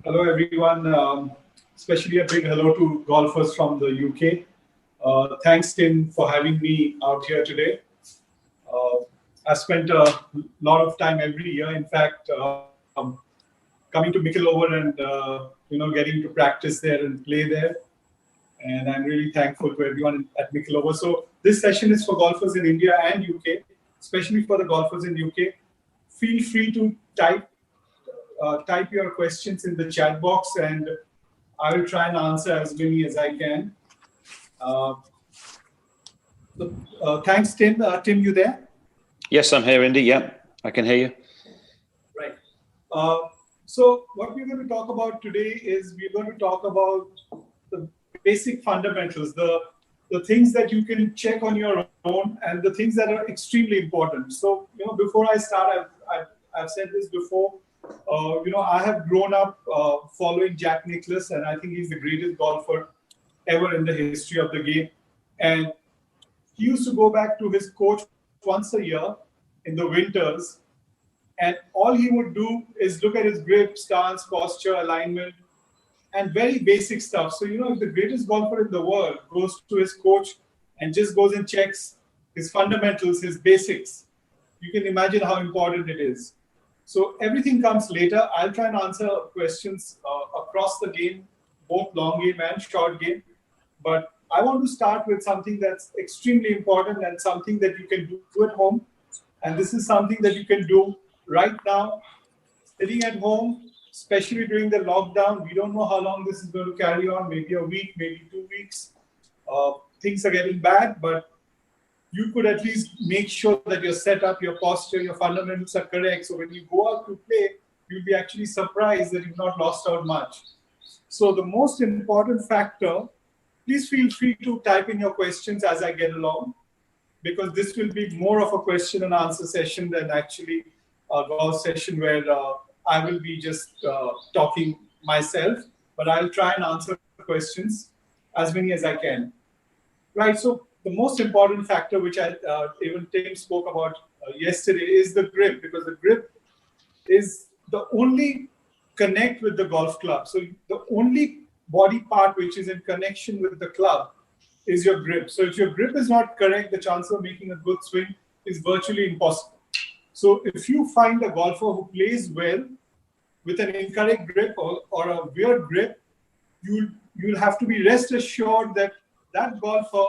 Hello, everyone. Especially a big hello to golfers from the UK. Thanks, Tim, for having me out here today. Uh, I spent a lot of time every year, in fact, coming to Mickleover and getting to practice there and play there. And I'm really thankful to everyone at Mickleover. So this session is for golfers in India and UK, especially for the golfers in UK. Feel free to type your questions in the chat box, and I will try and answer as many as I can. Uh, Thanks, Tim. Tim, you there? Yes, I'm here, Indy. Yeah, I can hear you. Right. So what we're going to talk about today is we're going to talk about the basic fundamentals, the things that you can check on your own, and the things that are extremely important. So, before I start, I've said this before. I have grown up following Jack Nicklaus, and I think he's the greatest golfer ever in the history of the game. And he used to go back to his coach once a year in the winters, and all he would do is look at his grip, stance, posture, alignment, and very basic stuff. So, if the greatest golfer in the world goes to his coach and just goes and checks his fundamentals, his basics, you can imagine how important it is. So everything comes later. I'll try and answer questions across the game, both long game and short game. But I want to start with something that's extremely important and something that you can do at home. And this is something that you can do right now, sitting at home, especially during the lockdown. We don't know how long this is going to carry on, maybe a week, maybe 2 weeks. Things are getting bad, but you could at least make sure that your setup, your posture, your fundamentals are correct. So when you go out to play, you'll be actually surprised that you've not lost out much. So the most important factor, please feel free to type in your questions as I get along, because this will be more of a question and answer session than actually a golf session where I will be just talking myself, but I'll try and answer questions, as many as I can. Right, so the most important factor, which even Tim spoke about yesterday, is the grip, because the grip is the only connect with the golf club. So the only body part which is in connection with the club is your grip. So if your grip is not correct, the chance of making a good swing is virtually impossible. So if you find a golfer who plays well with an incorrect grip or a weird grip, you'll have to be rest assured that that golfer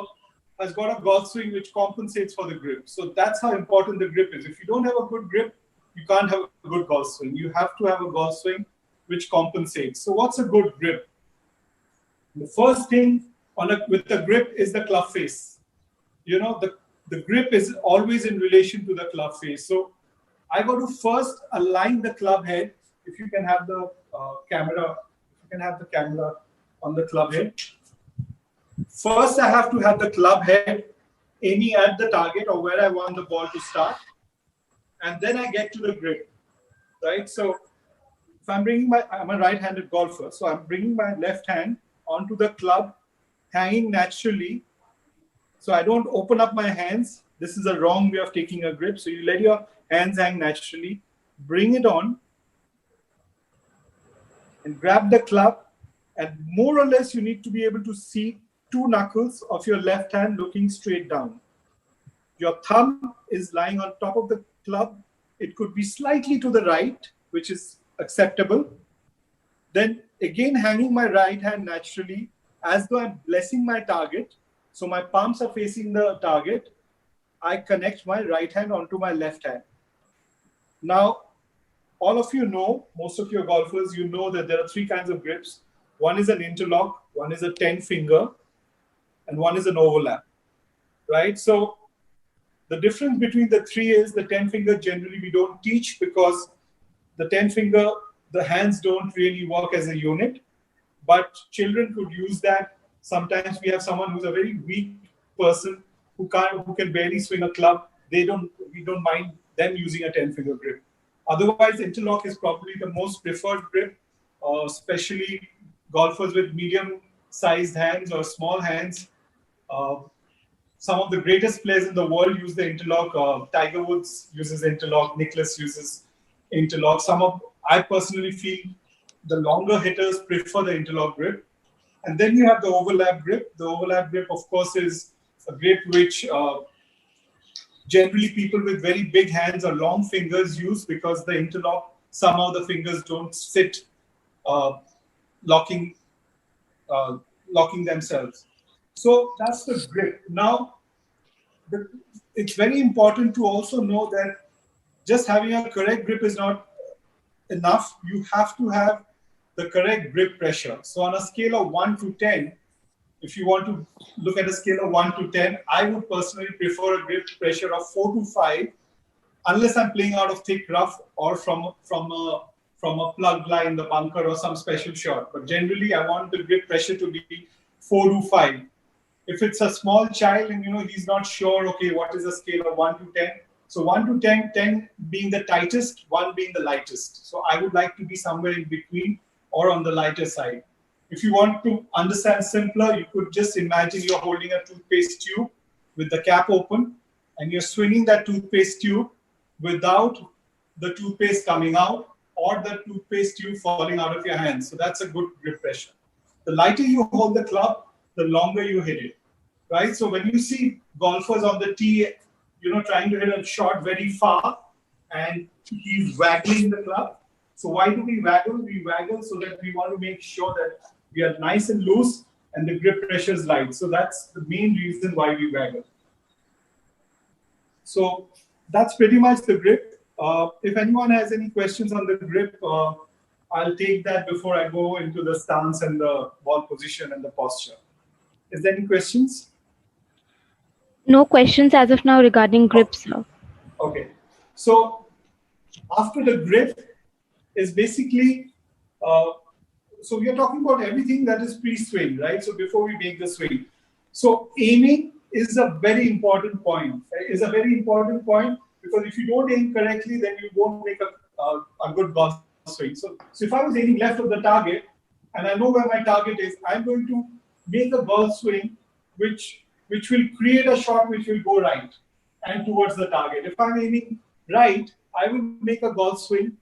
has got a golf swing which compensates for the grip. So that's how important the grip is. If you don't have a good grip, you can't have a good golf swing. You have to have a golf swing which compensates. So what's a good grip? The first thing with the grip is the club face. The grip is always in relation to the club face. So I got to first align the club head. If you can have the camera on the club head. First, I have to have the club head aiming at the target or where I want the ball to start. And then I get to the grip, right? So if I'm a right-handed golfer, so I'm bringing my left hand onto the club, hanging naturally. So I don't open up my hands. This is a wrong way of taking a grip. So you let your hands hang naturally, bring it on, and grab the club. And more or less, you need to be able to see two knuckles of your left hand looking straight down. Your thumb is lying on top of the club. It could be slightly to the right, which is acceptable. Then again, hanging my right hand naturally as though I'm blessing my target. So my palms are facing the target. I connect my right hand onto my left hand. Now, all of you know, most of your golfers, you know that there are three kinds of grips. One is an interlock, one is a 10-finger, and one is an overlap, right? So the difference between the three is the 10-finger generally we don't teach, because the 10-finger, the hands don't really work as a unit, but children could use that. Sometimes we have someone who's a very weak person who can barely swing a club. We don't mind them using a 10-finger grip. Otherwise, interlock is probably the most preferred grip, especially golfers with medium-sized hands or small hands. Some of the greatest players in the world use the interlock. Tiger Woods uses interlock. Nicklaus uses interlock. I personally feel the longer hitters prefer the interlock grip. And then you have the overlap grip. The overlap grip, of course, is a grip which generally people with very big hands or long fingers use, because the interlock, somehow the fingers don't sit locking themselves. So that's the grip. Now, it's very important to also know that just having a correct grip is not enough. You have to have the correct grip pressure. So on a scale of 1 to 10, if you want to look at a scale of 1 to 10, I would personally prefer a grip pressure of 4 to 5, unless I'm playing out of thick rough or from a plug line in the bunker or some special shot. But generally, I want the grip pressure to be 4 to 5. If it's a small child and he's not sure, okay, what is a scale of 1 to 10? So 1 to 10, 10 being the tightest, 1 being the lightest. So I would like to be somewhere in between or on the lighter side. If you want to understand simpler, you could just imagine you're holding a toothpaste tube with the cap open, and you're swinging that toothpaste tube without the toothpaste coming out or the toothpaste tube falling out of your hands. So that's a good grip pressure. The lighter you hold the club, the longer you hit it, right? So when you see golfers on the tee, trying to hit a shot very far, and he's waggling the club. So why do we waggle? We waggle so that we want to make sure that we are nice and loose and the grip pressure is right. So that's the main reason why we waggle. So that's pretty much the grip. If anyone has any questions on the grip, I'll take that before I go into the stance and the ball position and the posture. Is there any questions? No questions as of now regarding grip, sir. Okay. So after the grip is basically, so we are talking about everything that is pre-swing, right? So before we make the swing. So aiming is a very important point. Because if you don't aim correctly, then you won't make a good golf swing. So if I was aiming left of the target and I know where my target is, I'm going to make a golf swing which will create a shot which will go right and towards the target. If I'm aiming right, I will make a golf swing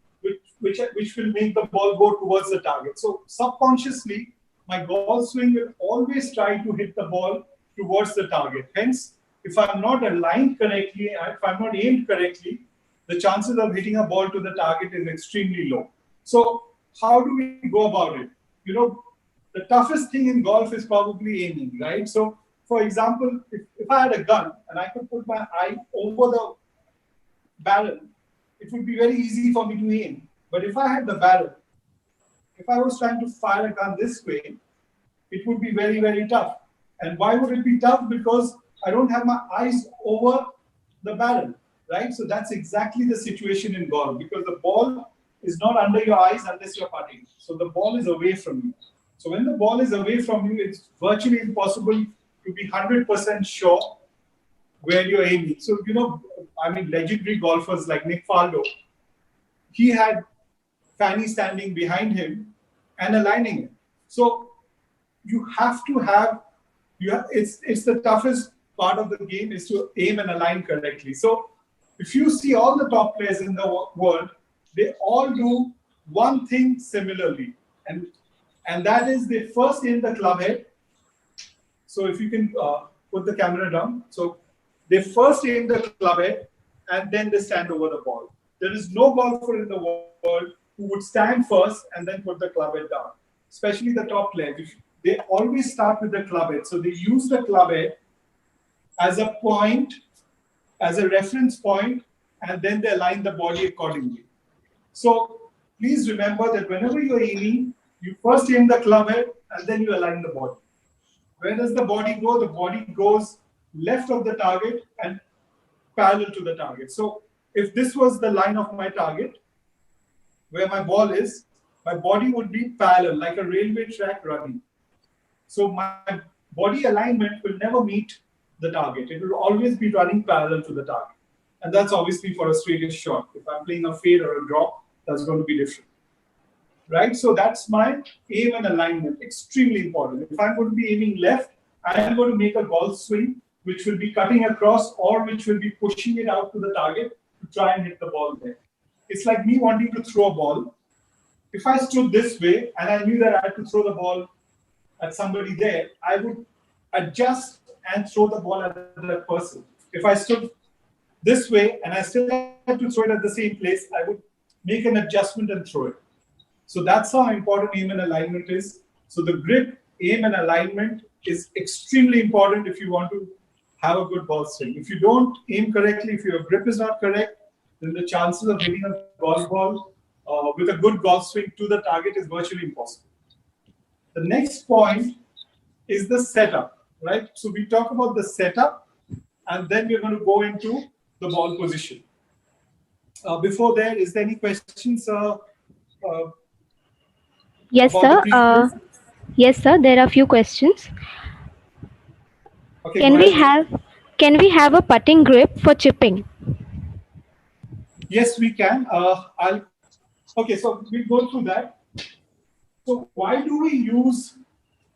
which will make the ball go towards the target. So subconsciously, my golf swing will always try to hit the ball towards the target. Hence, if I'm not aligned correctly, if I'm not aimed correctly, the chances of hitting a ball to the target is extremely low. So how do we go about it? The toughest thing in golf is probably aiming, right? So for example, if I had a gun and I could put my eye over the barrel, it would be very easy for me to aim. But if I had the barrel, if I was trying to fire a gun this way, it would be very, very tough. And why would it be tough? Because I don't have my eyes over the barrel, right? So that's exactly the situation in golf, because the ball is not under your eyes unless you're putting. So the ball is away from you. So when the ball is away from you, it's virtually impossible to be 100% sure where you're aiming. So, legendary golfers like Nick Faldo, he had Fanny standing behind him and aligning him. So you have to have, it's the toughest part of the game is to aim and align correctly. So if you see all the top players in the world, they all do one thing similarly. And that is they first aim the club head. So if you can put the camera down. So they first aim the club head and then they stand over the ball. There is no golfer in the world who would stand first and then put the club head down, especially the top players. They always start with the club head. So they use the club head as a point, as a reference point, and then they align the body accordingly. So please remember that whenever you're aiming, you first aim the club head and then you align the body. Where does the body go? The body goes left of the target and parallel to the target. So if this was the line of my target, where my ball is, my body would be parallel, like a railway track running. So my body alignment will never meet the target. It will always be running parallel to the target. And that's obviously for a straight shot. If I'm playing a fade or a drop, that's going to be different. Right? So that's my aim and alignment. Extremely important. If I'm going to be aiming left, I am going to make a golf swing, which will be cutting across or which will be pushing it out to the target to try and hit the ball there. It's like me wanting to throw a ball. if I stood this way and I knew that I had to throw the ball at somebody there, I would adjust and throw the ball at that person. If I stood this way and I still had to throw it at the same place, I would make an adjustment and throw it. So that's how important aim and alignment is. So the grip, aim, and alignment is extremely important if you want to have a good ball swing. If you don't aim correctly, if your grip is not correct, then the chances of hitting a golf ball with a good golf swing to the target is virtually impossible. The next point is the setup, right? So we talk about the setup, and then we're going to go into the ball position. Before that, is there any questions? Yes, about sir. the previous? Yes, sir. There are a few questions. Okay, Can go we ahead. have a putting grip for chipping? Yes, we can. Okay, so we'll go through that. So why do we use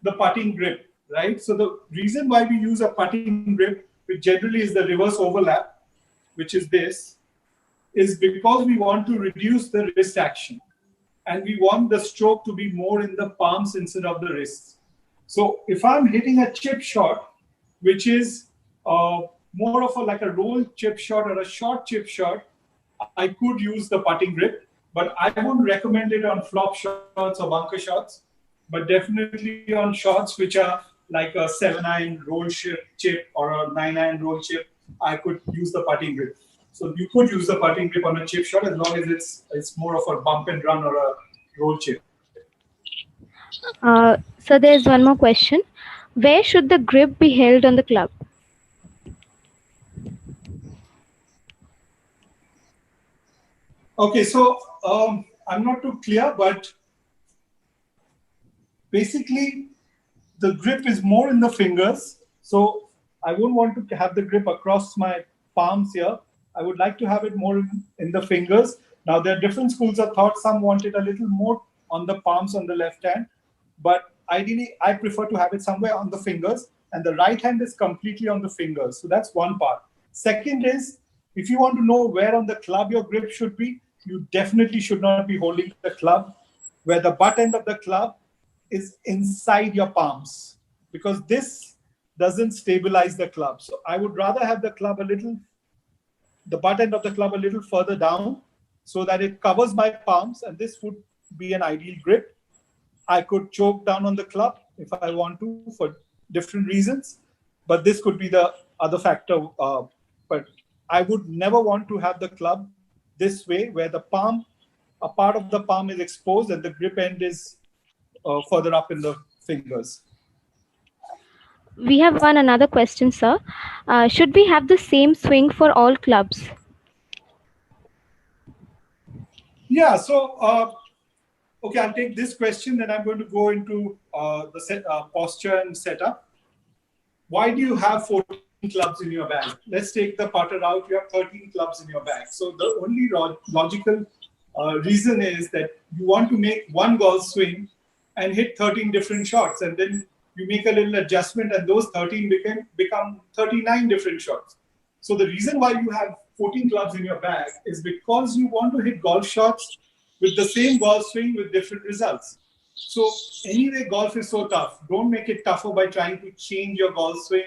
the putting grip, right? So the reason why we use a putting grip, which generally is the reverse overlap, which is this, is because we want to reduce the wrist action. And we want the stroke to be more in the palms instead of the wrists. So if I'm hitting a chip shot, which is more of like a roll chip shot or a short chip shot, I could use the putting grip, but I wouldn't recommend it on flop shots or bunker shots, but definitely on shots which are like a 7-iron roll chip or a 9-iron roll chip, I could use the putting grip. So you could use the putting grip on a chip shot as long as it's more of a bump and run or a roll chip. So there's one more question. Where should the grip be held on the club? Okay, so I'm not too clear, but basically the grip is more in the fingers. So I wouldn't want to have the grip across my palms here. I would like to have it more in the fingers. Now, there are different schools of thought. Some want it a little more on the palms on the left hand, but ideally, I prefer to have it somewhere on the fingers, and the right hand is completely on the fingers. So that's one part. Second is, if you want to know where on the club your grip should be, you definitely should not be holding the club where the butt end of the club is inside your palms, because this doesn't stabilize the club. So I would rather have the butt end of the club a little further down so that it covers my palms, and this would be an ideal grip. I could choke down on the club if I want to for different reasons, but this could be the other factor. But I would never want to have the club this way, where a part of the palm is exposed and the grip end is further up in the fingers. We have another question, sir. Should we have the same swing for all clubs? Yeah, so okay, I'll take this question, then I'm going to go into the posture and setup. Why do you have 14 clubs in your bag? Let's take the putter out. You have 13 clubs in your bag. So the only logical reason is that you want to make one golf swing and hit 13 different shots, and then you make a little adjustment, and those 13 become 39 different shots. So the reason why you have 14 clubs in your bag is because you want to hit golf shots with the same golf swing with different results. So anyway, golf is so tough. Don't make it tougher by trying to change your golf swing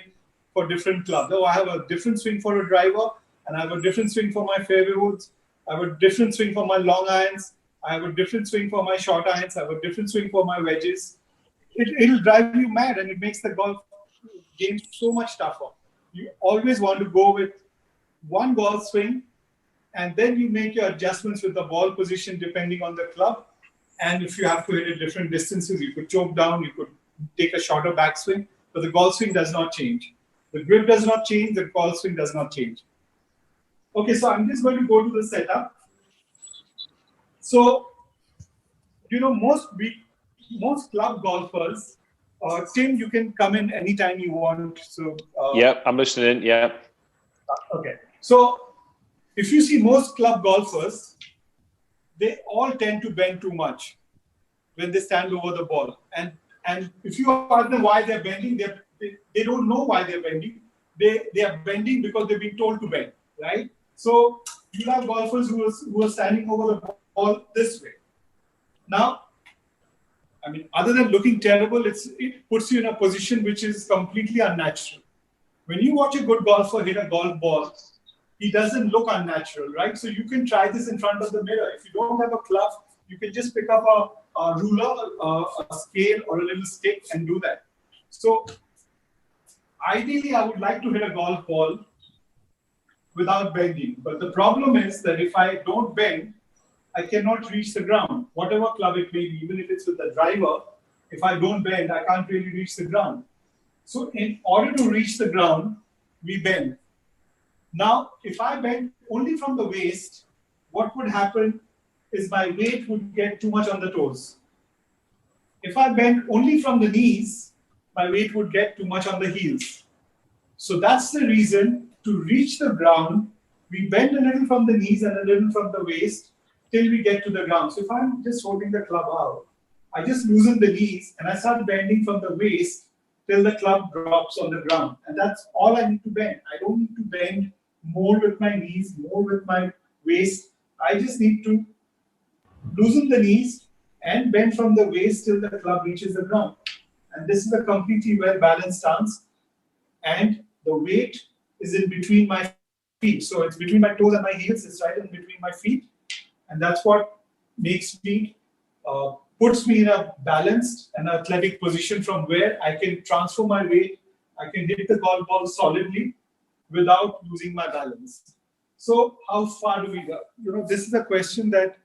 for different clubs. Oh, I have a different swing for a driver, and I have a different swing for my fairway woods. I have a different swing for my long irons. I have a different swing for my short irons. I have a different swing for my wedges. It'll drive you mad, and it makes the golf game so much tougher. You always want to go with one golf swing, and then you make your adjustments with the ball position depending on the club. And if you have to hit at different distances, you could choke down, you could take a shorter backswing, but the golf swing does not change. The grip does not change, the golf swing does not change. Okay, so I'm just going to go to the setup. So, most club golfers, Tim, you can come in anytime you want. So, Yeah, I'm listening. Yeah. Okay. So, if you see most club golfers, they all tend to bend too much when they stand over the ball. And if you ask them why they're bending, they don't know why they're bending. They are bending because they've been told to bend, right? So you have golfers who are standing over the ball this way. Now, I mean, other than looking terrible, it puts you in a position which is completely unnatural. When you watch a good golfer hit a golf ball, he doesn't look unnatural, right? So you can try this in front of the mirror. If you don't have a club, you can just pick up a ruler, a scale, or a little stick and do that. So ideally, I would like to hit a golf ball without bending. But the problem is that if I don't bend, I cannot reach the ground. Whatever club it may be, even if it's with the driver, if I don't bend, I can't really reach the ground. So in order to reach the ground, we bend. Now, if I bend only from the waist, what would happen is my weight would get too much on the toes. If I bend only from the knees, my weight would get too much on the heels. So that's the reason to reach the ground, we bend a little from the knees and a little from the waist till we get to the ground. So if I'm just holding the club out, I just loosen the knees and I start bending from the waist till the club drops on the ground. And that's all I need to bend. I don't need to bend more with my knees, more with my waist. I just need to loosen the knees and bend from the waist till the club reaches the ground. And this is a completely well-balanced stance. And the weight is in between my feet. So it's between my toes and my heels. It's right in between my feet. And that's what makes me, puts me in a balanced and athletic position from where I can transfer my weight. I can hit the golf ball solidly without losing my balance. So how far do we go? This is a question that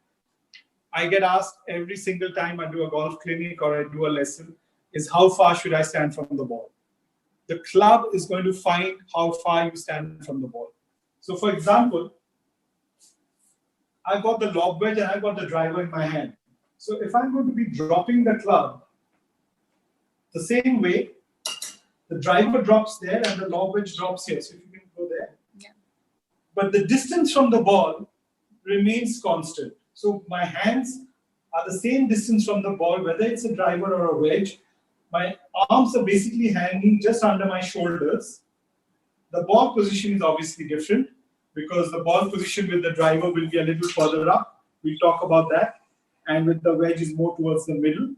I get asked every single time I do a golf clinic or I do a lesson, is how far should I stand from the ball? The club is going to find how far you stand from the ball. So for example, I've got the lob wedge and I've got the driver in my hand. So if I'm going to be dropping the club the same way, the driver drops there and the lob wedge drops here. So if you can go there. Yeah. But the distance from the ball remains constant. So my hands are the same distance from the ball, whether it's a driver or a wedge. My arms are basically hanging just under my shoulders. The ball position is obviously different because the ball position with the driver will be a little further up. We'll talk about that. And with the wedge is more towards the middle.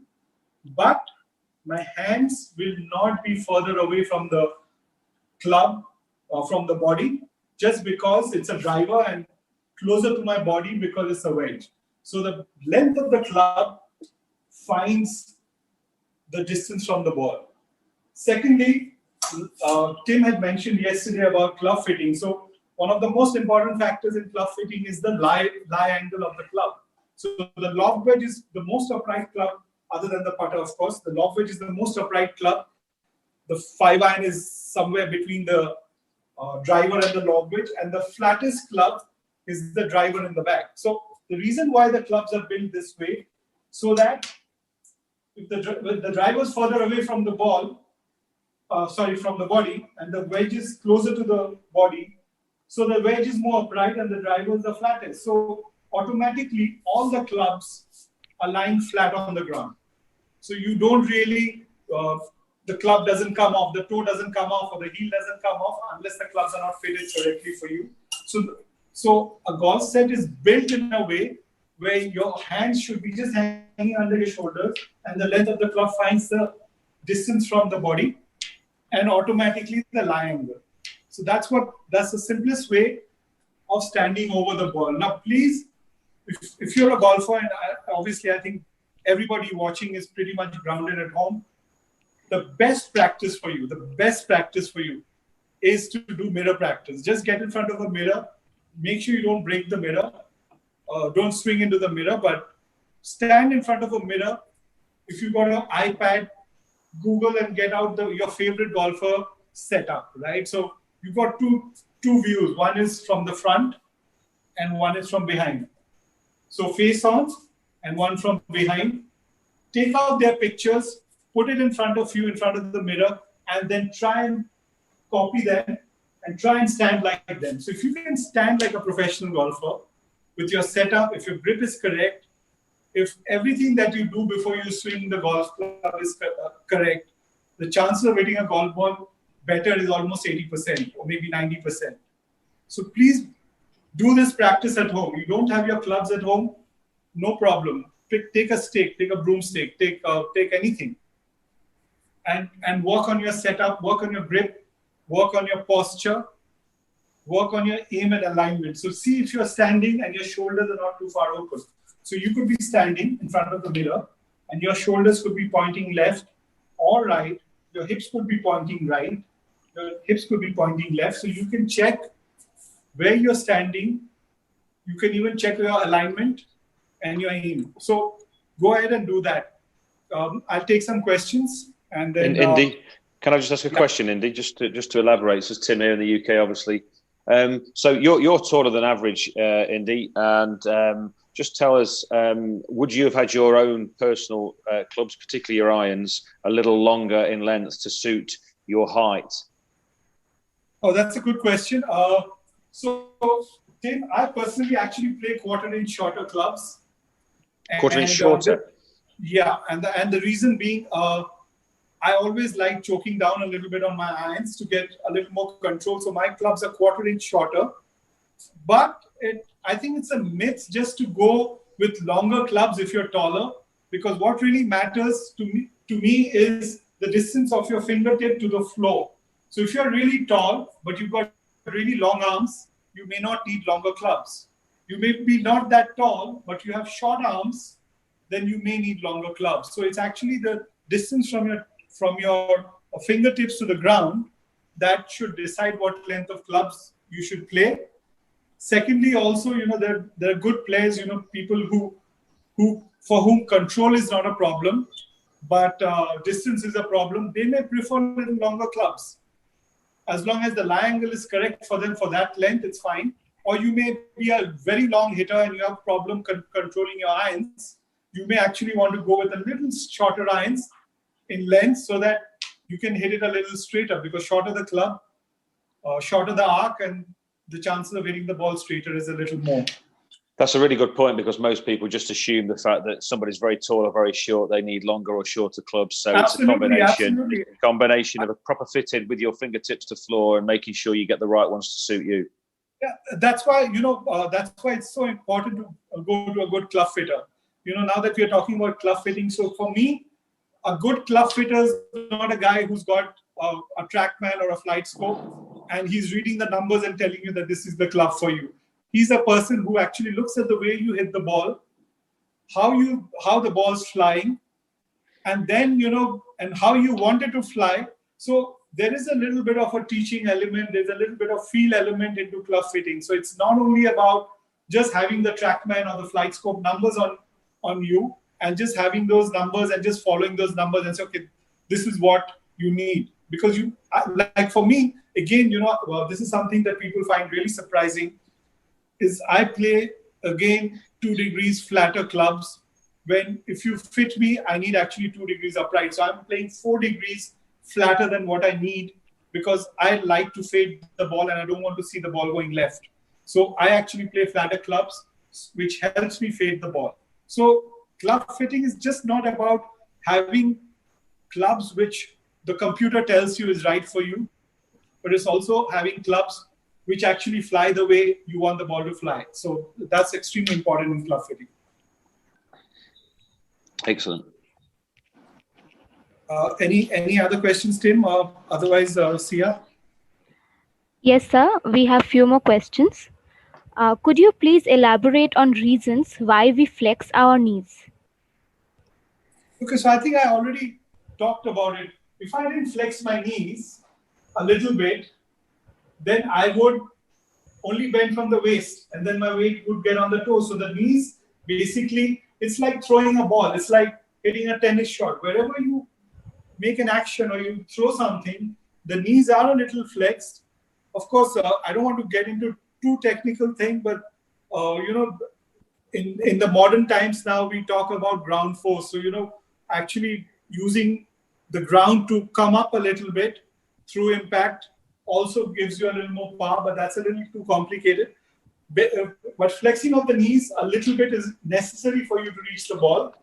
But my hands will not be further away from the club or from the body just because it's a driver and closer to my body because it's a wedge. So the length of the club finds the distance from the ball. Secondly, Tim had mentioned yesterday about club fitting. So one of the most important factors in club fitting is the lie angle of the club. So the lob wedge is the most upright club, other than the putter, of course. The lob wedge is the most upright club. The 5-iron is somewhere between the driver and the lob wedge, and the flattest club is the driver in the back. So the reason why the clubs are built this way, so that if the driver is further away from the ball, from the body, and the wedge is closer to the body, so the wedge is more upright and the driver is the flattest. So automatically, all the clubs are lying flat on the ground. So you don't really, the club doesn't come off, the toe doesn't come off, or the heel doesn't come off unless the clubs are not fitted correctly for you. So a golf set is built in a way where your hands should be just hanging under your shoulders and the length of the club finds the distance from the body and automatically the lie angle. So that's the simplest way of standing over the ball. Now, please, if you're a golfer, and obviously I think everybody watching is pretty much grounded at home, the best practice for you is to do mirror practice. Just get in front of a mirror. Make sure you don't break the mirror. Don't swing into the mirror, but stand in front of a mirror. If you've got an iPad, Google and get out your favorite golfer setup, right? So you've got two views. One is from the front and one is from behind. So face on and one from behind. Take out their pictures, put it in front of you, in front of the mirror, and then try and copy them and try and stand like them. So if you can stand like a professional golfer with your setup, if your grip is correct, if everything that you do before you swing the golf club is correct, the chances of hitting a golf ball better is almost 80% or maybe 90%. So please do this practice at home. You don't have your clubs at home, no problem. take a stake, take a broomstick, take anything, and work on your setup, work on your grip, work on your posture, work on your aim and alignment. So see if you're standing and your shoulders are not too far open. So you could be standing in front of the mirror and your shoulders could be pointing left or right. Your hips could be pointing right. Your hips could be pointing left. So you can check where you're standing. You can even check your alignment and your aim. So go ahead and do that. I'll take some questions and then. Indy, can I just ask a question, Indy? Just to elaborate. This is Tim here in the UK, obviously. So you're taller than average, Indy, and just tell us, would you have had your own personal clubs, particularly your irons, a little longer in length to suit your height? Oh, that's a good question. So, Tim, I personally actually play quarter-inch shorter clubs. Quarter-inch shorter? Yeah, and the reason being, I always like choking down a little bit on my irons to get a little more control. So my clubs are quarter-inch shorter. But I think it's a myth just to go with longer clubs if you're taller, because what really matters to me is the distance of your fingertip to the floor. So if you're really tall, but you've got really long arms, you may not need longer clubs. You may be not that tall, but you have short arms, then you may need longer clubs. So it's actually the distance from your fingertips to the ground that should decide what length of clubs you should play. Secondly, also, there are good players, people who for whom control is not a problem, but distance is a problem. They may prefer little longer clubs. As long as the lie angle is correct for them for that length, it's fine. Or you may be a very long hitter and you have problem controlling your irons. You may actually want to go with a little shorter irons in length so that you can hit it a little straighter, because shorter the club, shorter the arc, and the chances of hitting the ball straighter is a little more. That's a really good point, because most people just assume the fact that somebody's very tall or very short, they need longer or shorter clubs. So absolutely, it's a combination of a proper fitted with your fingertips to floor and making sure you get the right ones to suit you. Yeah, that's why it's so important to go to a good club fitter. Now that we're talking about club fitting, so for me, a good club fitter is not a guy who's got a TrackMan or a flight scope and he's reading the numbers and telling you that this is the club for you. He's a person who actually looks at the way you hit the ball, how the ball's flying, and then, and how you want it to fly. So there is a little bit of a teaching element. There's a little bit of feel element into club fitting. So it's not only about just having the TrackMan or the flight scope numbers on you and just having those numbers and just following those numbers and say, okay, this is what you need. Because like for me, again, this is something that people find really surprising, is I play, again, 2 degrees flatter clubs, when if you fit me, I need actually 2 degrees upright. So I'm playing 4 degrees flatter than what I need, because I like to fade the ball and I don't want to see the ball going left. So I actually play flatter clubs, which helps me fade the ball. So club fitting is just not about having clubs which the computer tells you is right for you, but it's also having clubs which actually fly the way you want the ball to fly. So that's extremely important in club fitting. Excellent. Any other questions, Tim? Otherwise, Sia? Yes, sir. We have few more questions. Could you please elaborate on reasons why we flex our knees? Okay, so I think I already talked about it. If I didn't flex my knees a little bit, then I would only bend from the waist, and then my weight would get on the toes. So the knees, basically, it's like throwing a ball. It's like hitting a tennis shot. Wherever you make an action or you throw something, the knees are a little flexed. Of course, I don't want to get into too technical thing, but in the modern times now, we talk about ground force. So, actually using the ground to come up a little bit through impact also gives you a little more power, but that's a little too complicated. But flexing of the knees a little bit is necessary for you to reach the ball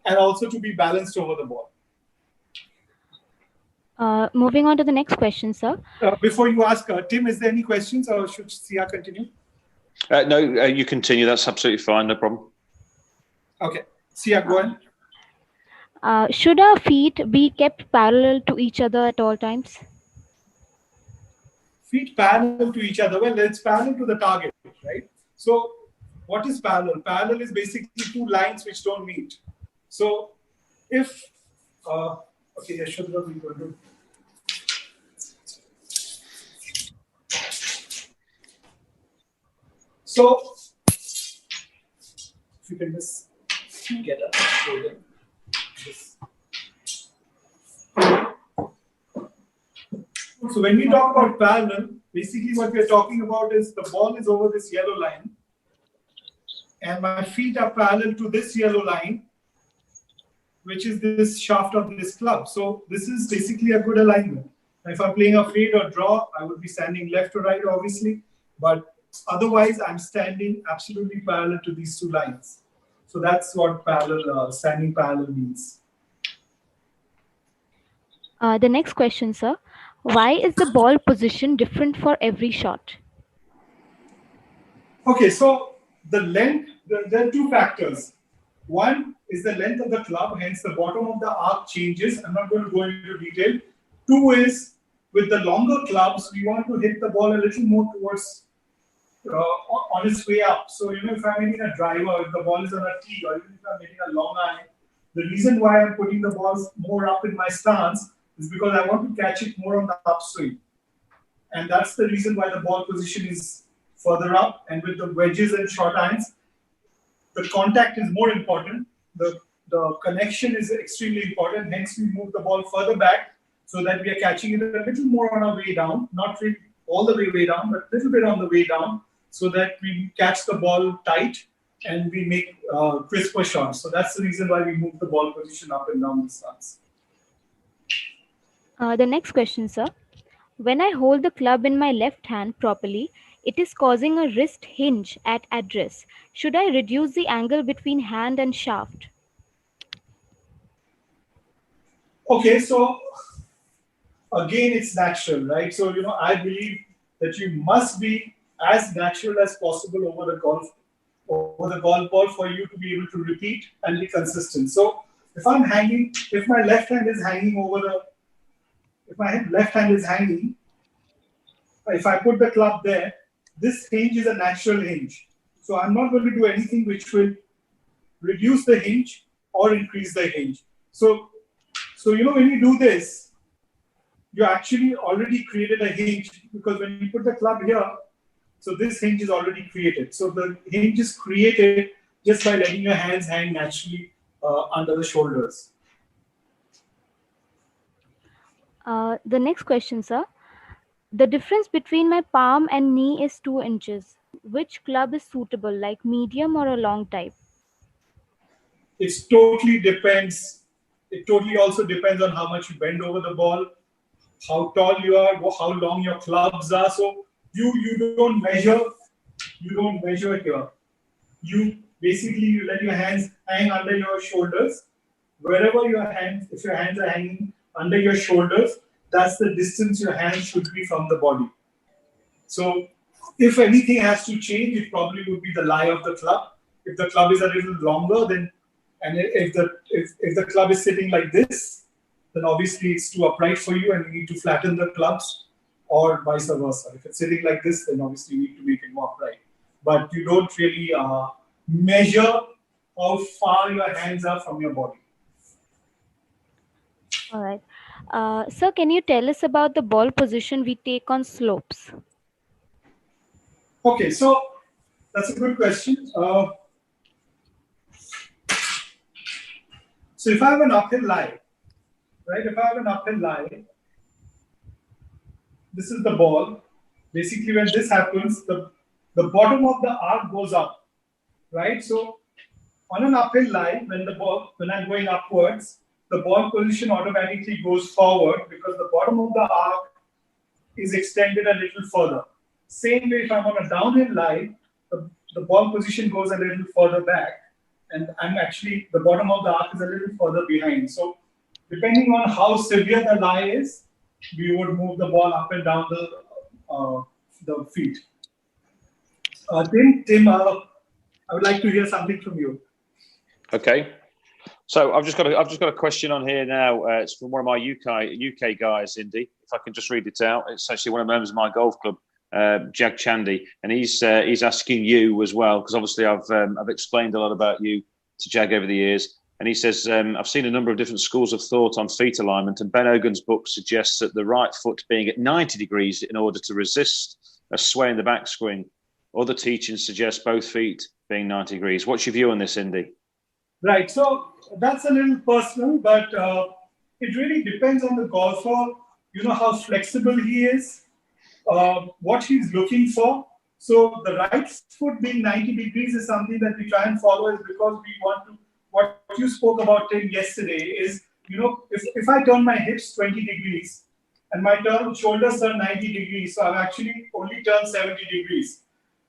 and also to be balanced over the ball. Moving on to the next question, sir. Before you ask, Tim, is there any questions or should Sia continue? No, you continue. That's absolutely fine. No problem. Okay. Yeah, go ahead. Should our feet be kept parallel to each other at all times? Feet parallel to each other. Well, it's parallel to the target, right? So, what is parallel? Parallel is basically two lines which don't meet. So, if okay, I should have been. So, if you can just get up, so when we talk about parallel, basically what we are talking about is the ball is over this yellow line, and my feet are parallel to this yellow line, which is this shaft of this club. So this is basically a good alignment. If I'm playing a fade or draw, I would be standing left to right, obviously, but otherwise I'm standing absolutely parallel to these two lines. So that's what parallel, standing parallel means. The next question, sir. Why is the ball position different for every shot? Okay, so the length, there are two factors. One is the length of the club, hence the bottom of the arc changes. I'm not going to go into detail. Two is with the longer clubs, we want to hit the ball a little more towards on its way up. So, if I'm hitting a driver, if the ball is on a tee, or even if I'm hitting a long iron, the reason why I'm putting the balls more up in my stance is because I want to catch it more on the upswing. And that's the reason why the ball position is further up. And with the wedges and short irons, the contact is more important. The connection is extremely important. Hence, we move the ball further back so that we are catching it a little more on our way down, not really all the way down, but a little bit on the way down, so that we catch the ball tight and we make crisper shots. So that's the reason why we move the ball position up and down the stance. The next question, sir. When I hold the club in my left hand properly, it is causing a wrist hinge at address. Should I reduce the angle between hand and shaft? Okay, so again, it's natural, right? So, I believe that you must be as natural as possible over the golf ball for you to be able to repeat and be consistent. So, if my left hand is hanging if I put the club there, this hinge is a natural hinge. So, I'm not going to do anything which will reduce the hinge or increase the hinge. So when you do this, you actually already created a hinge, because when you put the club here, so this hinge is already created. So the hinge is created just by letting your hands hang naturally under the shoulders. The next question, sir. The difference between my palm and knee is 2 inches. Which club is suitable, like medium or a long type? It totally depends. It totally also depends on how much you bend over the ball, how tall you are, how long your clubs are. So you don't measure here. You basically let your hands hang under your shoulders. Wherever if your hands are hanging under your shoulders, that's the distance your hands should be from the body. So if anything has to change, it probably would be the lie of the club. If the club is a little longer, and if the club is sitting like this, then obviously it's too upright for you and you need to flatten the clubs, or vice versa. If it's sitting like this, then obviously you need to make it more upright. But you don't really measure how far your hands are from your body. All right. Sir, can you tell us about the ball position we take on slopes? Okay, so that's a good question. So if I have an uphill lie, right? If I have an uphill lie, this is the ball. Basically, when this happens, the bottom of the arc goes up, right? So on an uphill lie, when I'm going upwards, the ball position automatically goes forward because the bottom of the arc is extended a little further. Same way, if I'm on a downhill lie, the ball position goes a little further back, and the bottom of the arc is a little further behind. So depending on how severe the lie is, we would move the ball up and down the feet. Tim, I would like to hear something from you. Okay. So I've just got a question on here now. It's from one of my UK guys, Indy. If I can just read it out, it's actually one of the members of my golf club, Jag Chandy, and he's asking you as well, because obviously I've explained a lot about you to Jag over the years. And he says, I've seen a number of different schools of thought on feet alignment, and Ben Hogan's book suggests that the right foot being at 90 degrees in order to resist a sway in the backswing. Other teachings suggest both feet being 90 degrees. What's your view on this, Indy? Right. So that's a little personal, but it really depends on the golfer, how flexible he is, what he's looking for. So the right foot being 90 degrees is something that we try and follow, is because we want to, what you spoke about, Tim, yesterday is, if I turn my hips 20 degrees and my shoulders turn 90 degrees, so I've actually only turned 70 degrees.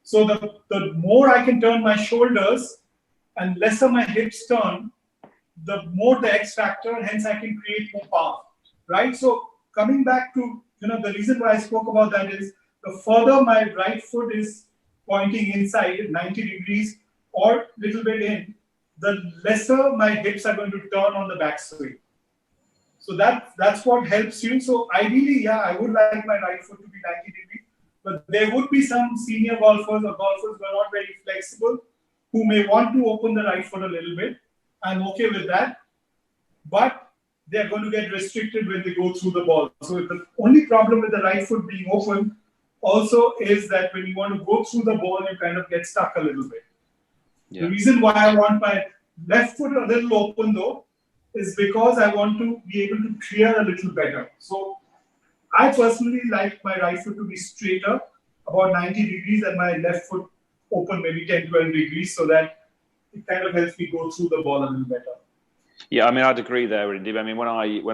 So the more I can turn my shoulders and lesser my hips turn, the more the X factor, and hence I can create more power, right? So coming back to, the reason why I spoke about that is, the further my right foot is pointing inside, 90 degrees or little bit in, the lesser my hips are going to turn on the backswing. So that's what helps you. So ideally, I would like my right foot to be 90 degrees, but there would be some senior golfers or golfers who are not very flexible, who may want to open the right foot a little bit. I'm okay with that, but they're going to get restricted when they go through the ball. So the only problem with the right foot being open also is that when you want to go through the ball, you kind of get stuck a little bit. Yeah. The reason why I want my left foot a little open, though, is because I want to be able to clear a little better. So I personally like my right foot to be straighter, about 90 degrees, and my left foot open maybe 10, 12 degrees, so that it kind of helps me go through the ball a little better. Yeah, I mean, I'd agree there, Indy. I mean, when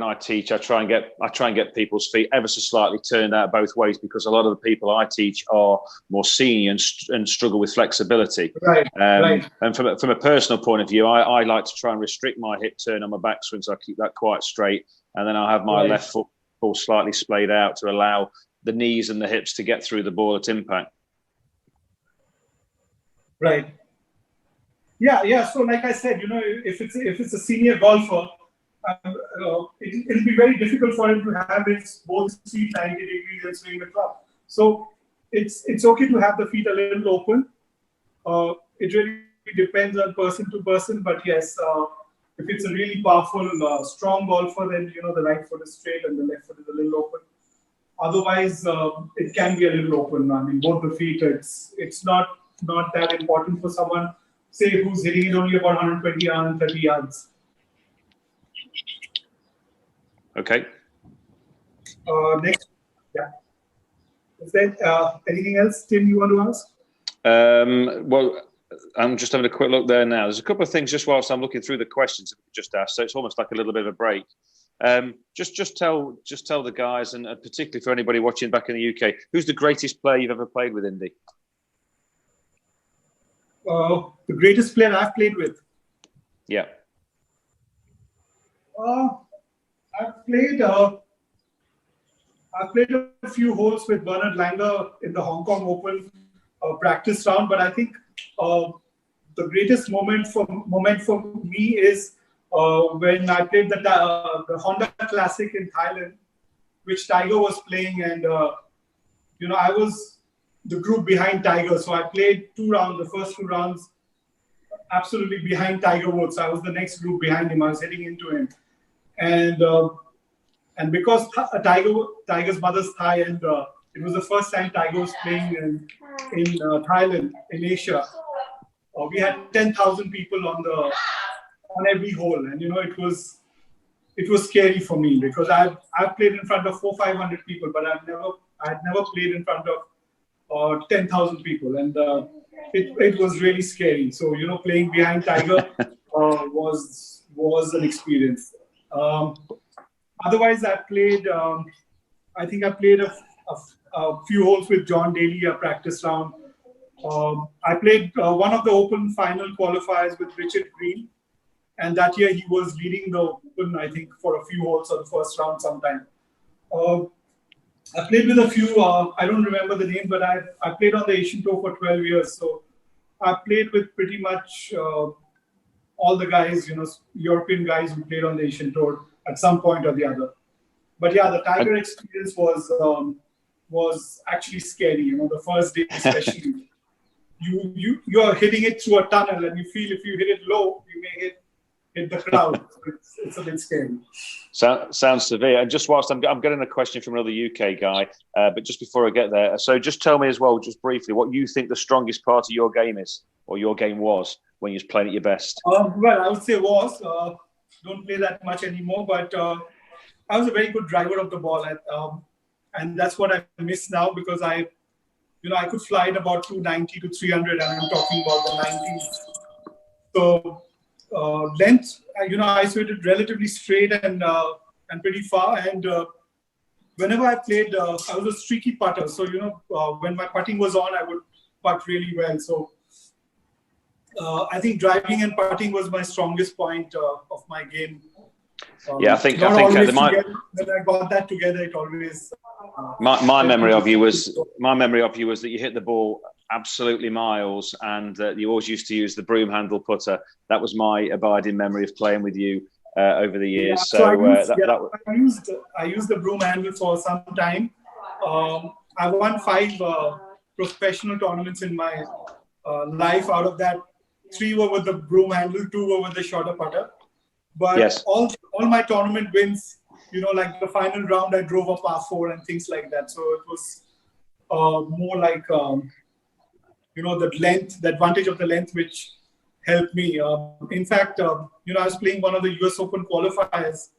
I teach, I try and get people's feet ever so slightly turned out both ways, because a lot of the people I teach are more senior and struggle with flexibility. Right. Right. And from a personal point of view, I like to try and restrict my hip turn on my backswing, so I keep that quite straight, and then I'll have my left foot slightly splayed out to allow the knees and the hips to get through the ball at impact. Right. Yeah. So, like I said, if it's a senior golfer, it'll be very difficult for him to have his both feet 90 degrees and swing the club. So it's okay to have the feet a little open. It really depends on person to person, but yes, if it's a really powerful, strong golfer, then the right foot is straight and the left foot is a little open. Otherwise, it can be a little open. I mean, both the feet. It's not that important for someone, say, who's hitting it only about 120, 130 yards. Okay. Next, is there anything else, Tim, you want to ask? Well, I'm just having a quick look there now. There's a couple of things just whilst I'm looking through the questions that we just asked, so it's almost like a little bit of a break. Just tell the guys, and particularly for anybody watching back in the UK, who's the greatest player you've ever played with, Indy? The greatest player I've played with. Yeah. I've played a few holes with Bernard Langer in the Hong Kong Open practice round, but I think the greatest moment for me is when I played the Honda Classic in Thailand, which Tiger was playing, and I was the group behind Tiger. So I played 2 rounds, the first 2 rounds, absolutely behind Tiger Woods. I was the next group behind him. I was heading into him. And because Tiger's mother's Thai, and it was the first time Tiger was playing in Thailand, in Asia, we had 10,000 people on every hole. And, it was scary for me, because I've played in front of 400-500 people, but I'd never played in front of 10,000 people, and it was really scary. So playing behind Tiger was an experience. Otherwise, I played. I think I played a few holes with John Daly, a practice round. I played one of the Open final qualifiers with Richard Green, and that year he was leading the Open, I think, for a few holes of the first round sometime. I played with a few, I don't remember the name, but I played on the Asian Tour for 12 years. So I played with pretty much all the guys, European guys who played on the Asian Tour at some point or the other. But yeah, the Tiger experience was actually scary. The first day especially, you're hitting it through a tunnel, and you feel if you hit it low, you may hit the crowd. So it's a bit scary. Sounds severe. And just whilst I'm getting a question from another UK guy, but just before I get there, so just tell me as well, just briefly, what you think the strongest part of your game is, or your game was when you was playing at your best. Well, I would say was. Don't play that much anymore, but I was a very good driver of the ball, and that's what I miss now, because I could fly at about 290 to 300, and I'm talking about the 90s. So length, I switched relatively straight and pretty far. And whenever I played, I was a streaky putter. So when my putting was on, I would putt really well. So I think driving and putting was my strongest point of my game. Yeah, I think when I got that together, it always. My memory of you was that you hit the ball absolutely miles, and you always used to use the broom handle putter. That was my abiding memory of playing with you over the years. Yeah, I used the broom handle for some time. I won 5 professional tournaments in my life. Out of that, 3 were with the broom handle, 2 were with the shorter putter. But yes, all my tournament wins, like the final round, I drove a par 4 and things like that. So it was more like, the length, the advantage of the length, which helped me. In fact, I was playing one of the US Open qualifiers,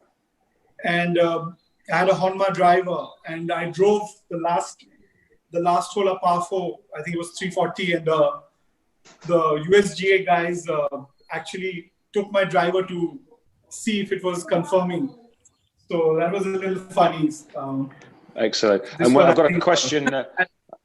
and I had a Honma driver, and I drove the last hole a par 4. I think it was 340, and the USGA guys actually took my driver to see if it was confirming. So that was a little funny. Excellent. And I've got a question.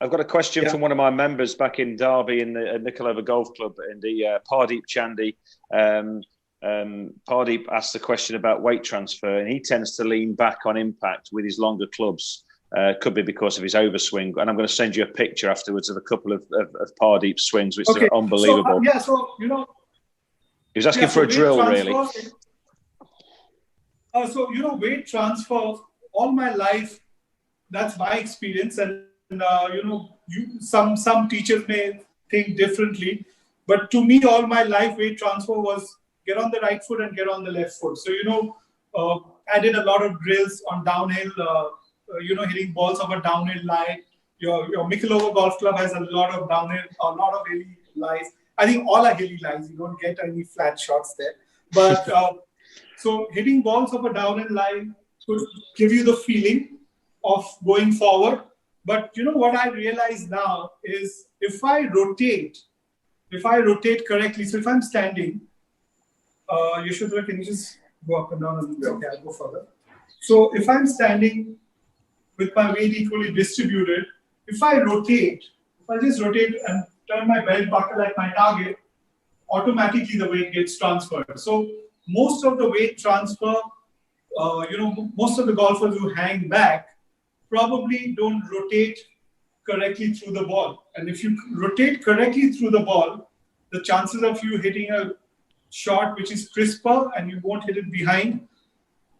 I've got a question from one of my members back in Derby in the Nikolova Golf Club in the Pardeep Chandy. Pardeep asked a question about weight transfer, and he tends to lean back on impact with his longer clubs. Could be because of his overswing. And I'm going to send you a picture afterwards of a couple of Pardeep's swings, which are unbelievable. So, he was asking for a drill, really. Weight transfer, all my life, that's my experience. And, some teachers may think differently. But to me, all my life, weight transfer was get on the right foot and get on the left foot. So, I did a lot of drills on downhill, hitting balls of a downhill lie. Your Mikulova Golf Club has a lot of downhill, a lot of hilly lies. I think all are hilly lies. You don't get any flat shots there. But so hitting balls of a downhill line could give you the feeling of going forward. But what I realize now is if I rotate correctly, so if I'm standing, Yashudhara, can you just go up and down? Okay, I'll go further. So if I'm standing with my weight equally distributed, if I just rotate and turn my belt buckle at my target, automatically the weight gets transferred. So most of the weight transfer, most of the golfers who hang back probably don't rotate correctly through the ball. And if you rotate correctly through the ball, the chances of you hitting a shot which is crisper and you won't hit it behind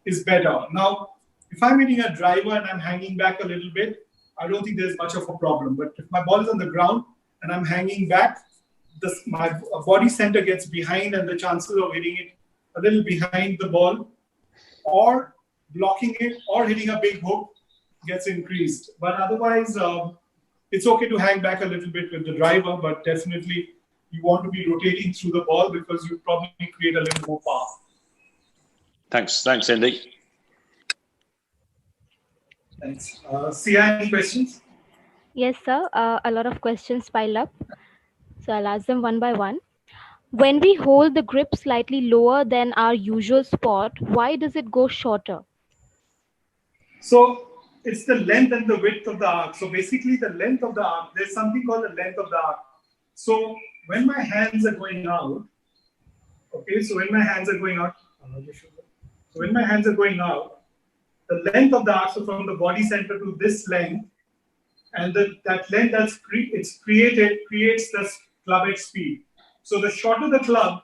is better. Now, if I'm hitting a driver and I'm hanging back a little bit, I don't think there's much of a problem. But if my ball is on the ground and I'm hanging back, my body center gets behind, and the chances of hitting it a little behind the ball or blocking it or hitting a big hook gets increased. But otherwise, it's okay to hang back a little bit with the driver, but definitely you want to be rotating through the ball because you probably create a little more power. Thanks, Indy. Thanks. Sia, any questions? Yes, sir. A lot of questions pile up. So I'll ask them one by one. When we hold the grip slightly lower than our usual spot, why does it go shorter? So it's the length and the width of the arc. So basically the length of the arc, there's something called the length of the arc. So when my hands are going out, the length of the arc, so from the body center to this length, and that length creates the club head speed. So the shorter the club,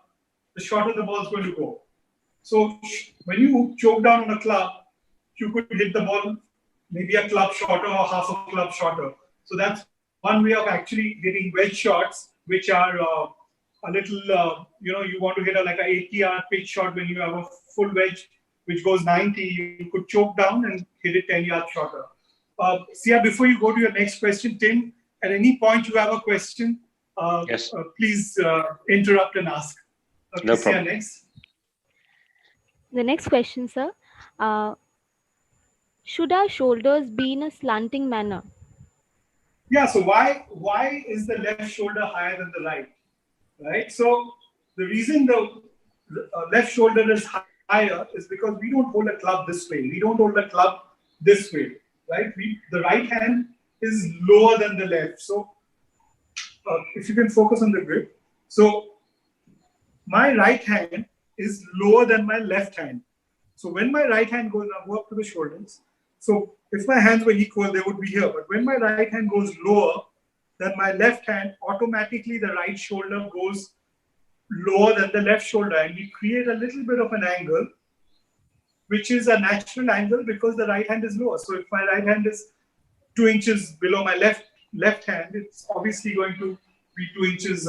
the shorter the ball is going to go. So when you choke down on a club, you could hit the ball maybe a club shorter or half a club shorter. So that's one way of actually getting wedge shots, which are a little, you want to hit like an 80-yard pitch shot when you have a full wedge, which goes 90. You could choke down and hit it 10 yards shorter. Sia, before you go to your next question, Tim, at any point you have a question, yes. Please interrupt and ask. Okay, No Sia, problem. next. The next question, sir. Should our shoulders be in a slanting manner? Yeah, so why is the left shoulder higher than the right? Right? So the reason the left shoulder is higher is because we don't hold a club this way. We don't hold a club this way, right? The right hand is lower than the left. So if you can focus on the grip. So my right hand is lower than my left hand. So when my right hand goes up to the shoulders, so if my hands were equal, they would be here. But when my right hand goes lower than my left hand, automatically the right shoulder goes lower than the left shoulder. And we create a little bit of an angle, which is a natural angle because the right hand is lower. So if my right hand is 2 inches below my left hand, it's obviously going to be 2 inches,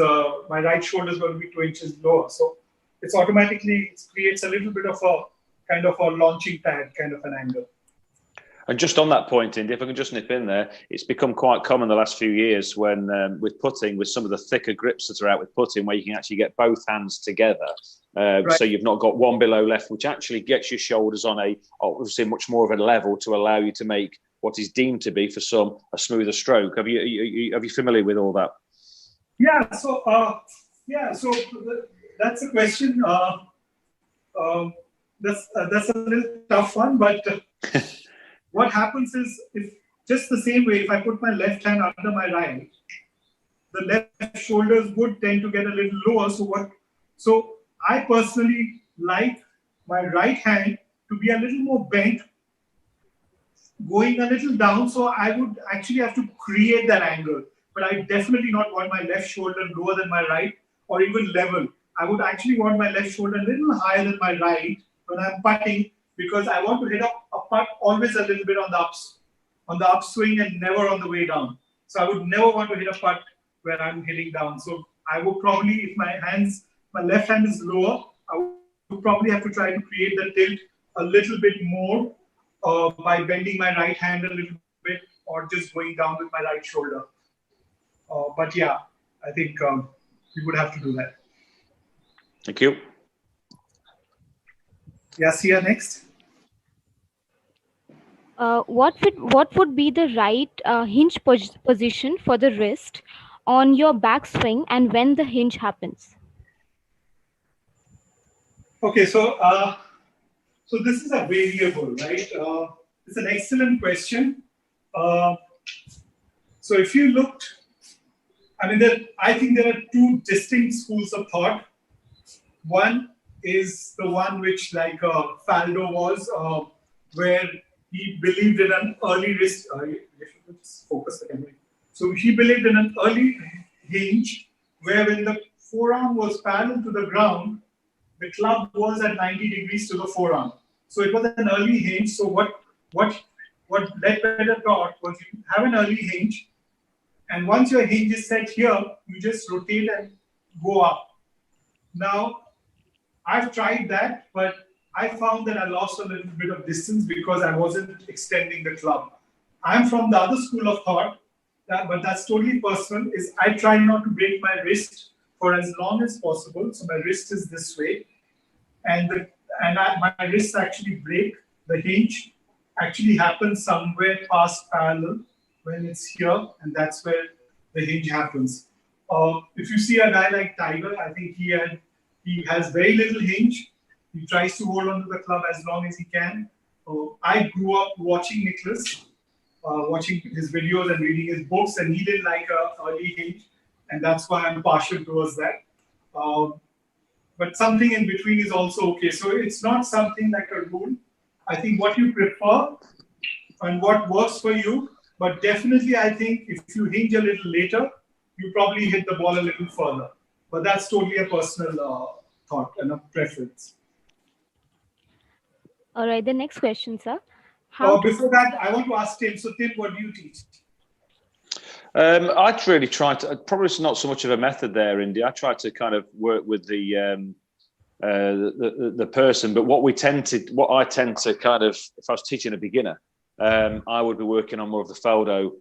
my right shoulder is going to be 2 inches lower. So it's automatically, it creates a little bit of a kind of a launching pad kind of an angle. And just on that point, Indy, if I can just nip in there, it's become quite common the last few years when with putting, with some of the thicker grips that are out with putting, where you can actually get both hands together. Right. So you've not got one below left, which actually gets your shoulders on obviously much more of a level to allow you to make what is deemed to be for some a smoother stroke. Are you familiar with all that? Yeah. So that's a question. That's a little tough one, but. What happens is, if just the same way, if I put my left hand under my right, the left shoulders would tend to get a little lower. So I personally like my right hand to be a little more bent, going a little down. So I would actually have to create that angle. But I definitely not want my left shoulder lower than my right or even level. I would actually want my left shoulder a little higher than my right when I'm putting, because I want to hit a putt always a little bit on the upswing and never on the way down. So I would never want to hit a putt where I'm hitting down. So I would probably, if my left hand is lower, I would probably have to try to create the tilt a little bit more by bending my right hand a little bit or just going down with my right shoulder. But yeah, I think we would have to do that. Thank you. Yeah, Sia, next. What would be the right hinge position for the wrist on your backswing and when the hinge happens? Okay, so this is a variable, right? It's an excellent question. So if you looked, I think there are two distinct schools of thought. One is the one which Faldo was, where he believed in an early wrist. Let's focus again. So he believed in an early hinge, where when the forearm was parallel to the ground, the club was at 90 degrees to the forearm. So it was an early hinge. So what Ledbetter taught was you have an early hinge, and once your hinge is set here, you just rotate and go up. Now, I've tried that, but I found that I lost a little bit of distance because I wasn't extending the club. I'm from the other school of thought, but that's totally personal, is I try not to break my wrist for as long as possible. So my wrist is this way. My wrists actually break. The hinge actually happens somewhere past parallel when it's here, and that's where the hinge happens. If you see a guy like Tiger, I think he has very little hinge. He tries to hold on to the club as long as he can. I grew up watching Nicholas, watching his videos and reading his books, and he didn't like an early hinge, and that's why I'm partial towards that. But something in between is also okay. So it's not something like a rule. I think what you prefer and what works for you, but definitely I think if you hinge a little later, you probably hit the ball a little further. But that's totally a personal thought and a preference. All right, the next question, sir. How Before that, I want to ask Tim. So, Tim, what do you teach? I'd really try to. Probably it's not so much of a method there, Indy. I try to kind of work with the person, but what I tend to kind of, if I was teaching a beginner, I would be working on more of the Faldo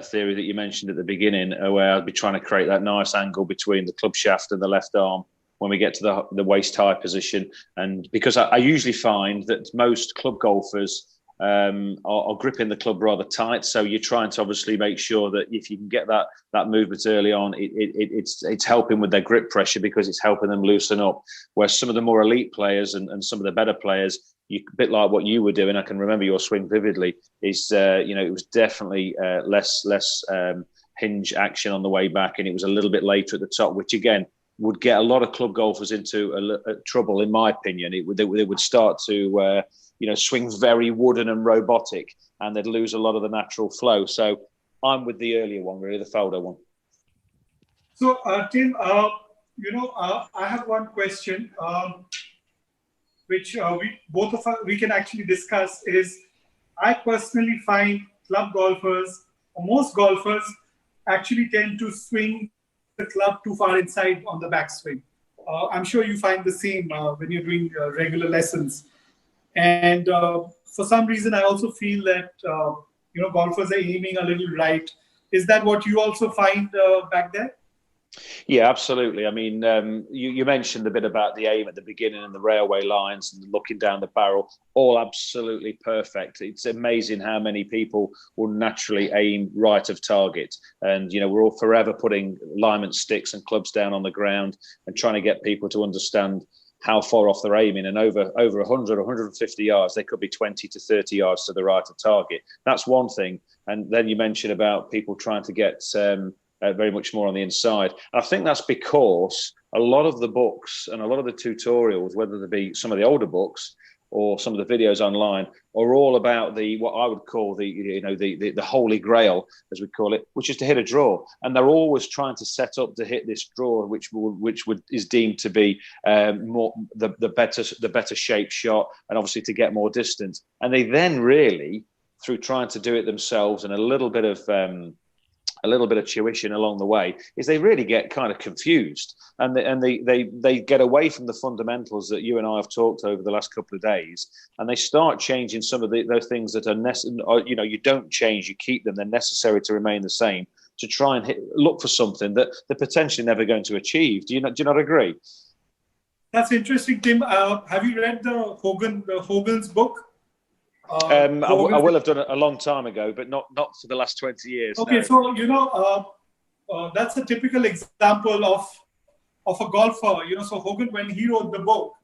theory that you mentioned at the beginning, where I'd be trying to create that nice angle between the club shaft and the left arm when we get to the waist high position. And because I usually find that most club golfers are gripping the club rather tight, so you're trying to obviously make sure that if you can get that movement early on, it's helping with their grip pressure because it's helping them loosen up. Whereas some of the more elite players and some of the better players, a bit like what you were doing, I can remember your swing vividly, is it was definitely less hinge action on the way back, and it was a little bit later at the top, which again would get a lot of club golfers into trouble, in my opinion. They would start to swing very wooden and robotic, and they'd lose a lot of the natural flow. So I'm with the earlier one, really, the Faldo one. So, Tim, I have one question, which we can actually discuss. Is I personally find club golfers, or most golfers, actually tend to swing the club too far inside on the backswing. I'm sure you find the same when you're doing regular lessons. And for some reason, I also feel that golfers are aiming a little right. Is that what you also find back there? Yeah, absolutely. I mean, you mentioned a bit about the aim at the beginning and the railway lines and looking down the barrel, all absolutely perfect. It's amazing how many people will naturally aim right of target. And, we're all forever putting alignment sticks and clubs down on the ground and trying to get people to understand how far off they're aiming. And over 100, 150 yards, they could be 20 to 30 yards to the right of target. That's one thing. And then you mentioned about people trying to get very much more on the inside. And I think that's because a lot of the books and a lot of the tutorials, whether they be some of the older books or some of the videos online, are all about what I would call the holy grail, as we call it, which is to hit a draw. And they're always trying to set up to hit this draw, which is deemed to be more the better shaped shot, and obviously to get more distance. And they then really, through trying to do it themselves and a little bit of tuition along the way, is they really get kind of confused, and they get away from the fundamentals that you and I have talked over the last couple of days, and they start changing some of those things that are you don't change, you keep them, they're necessary to remain the same, to try and look for something that they're potentially never going to achieve. Do you not agree? That's interesting, Tim. Have you read Hogan's book? I will have done it a long time ago, but not for the last 20 years. Okay, no. So that's a typical example of a golfer. So Hogan, when he wrote the book,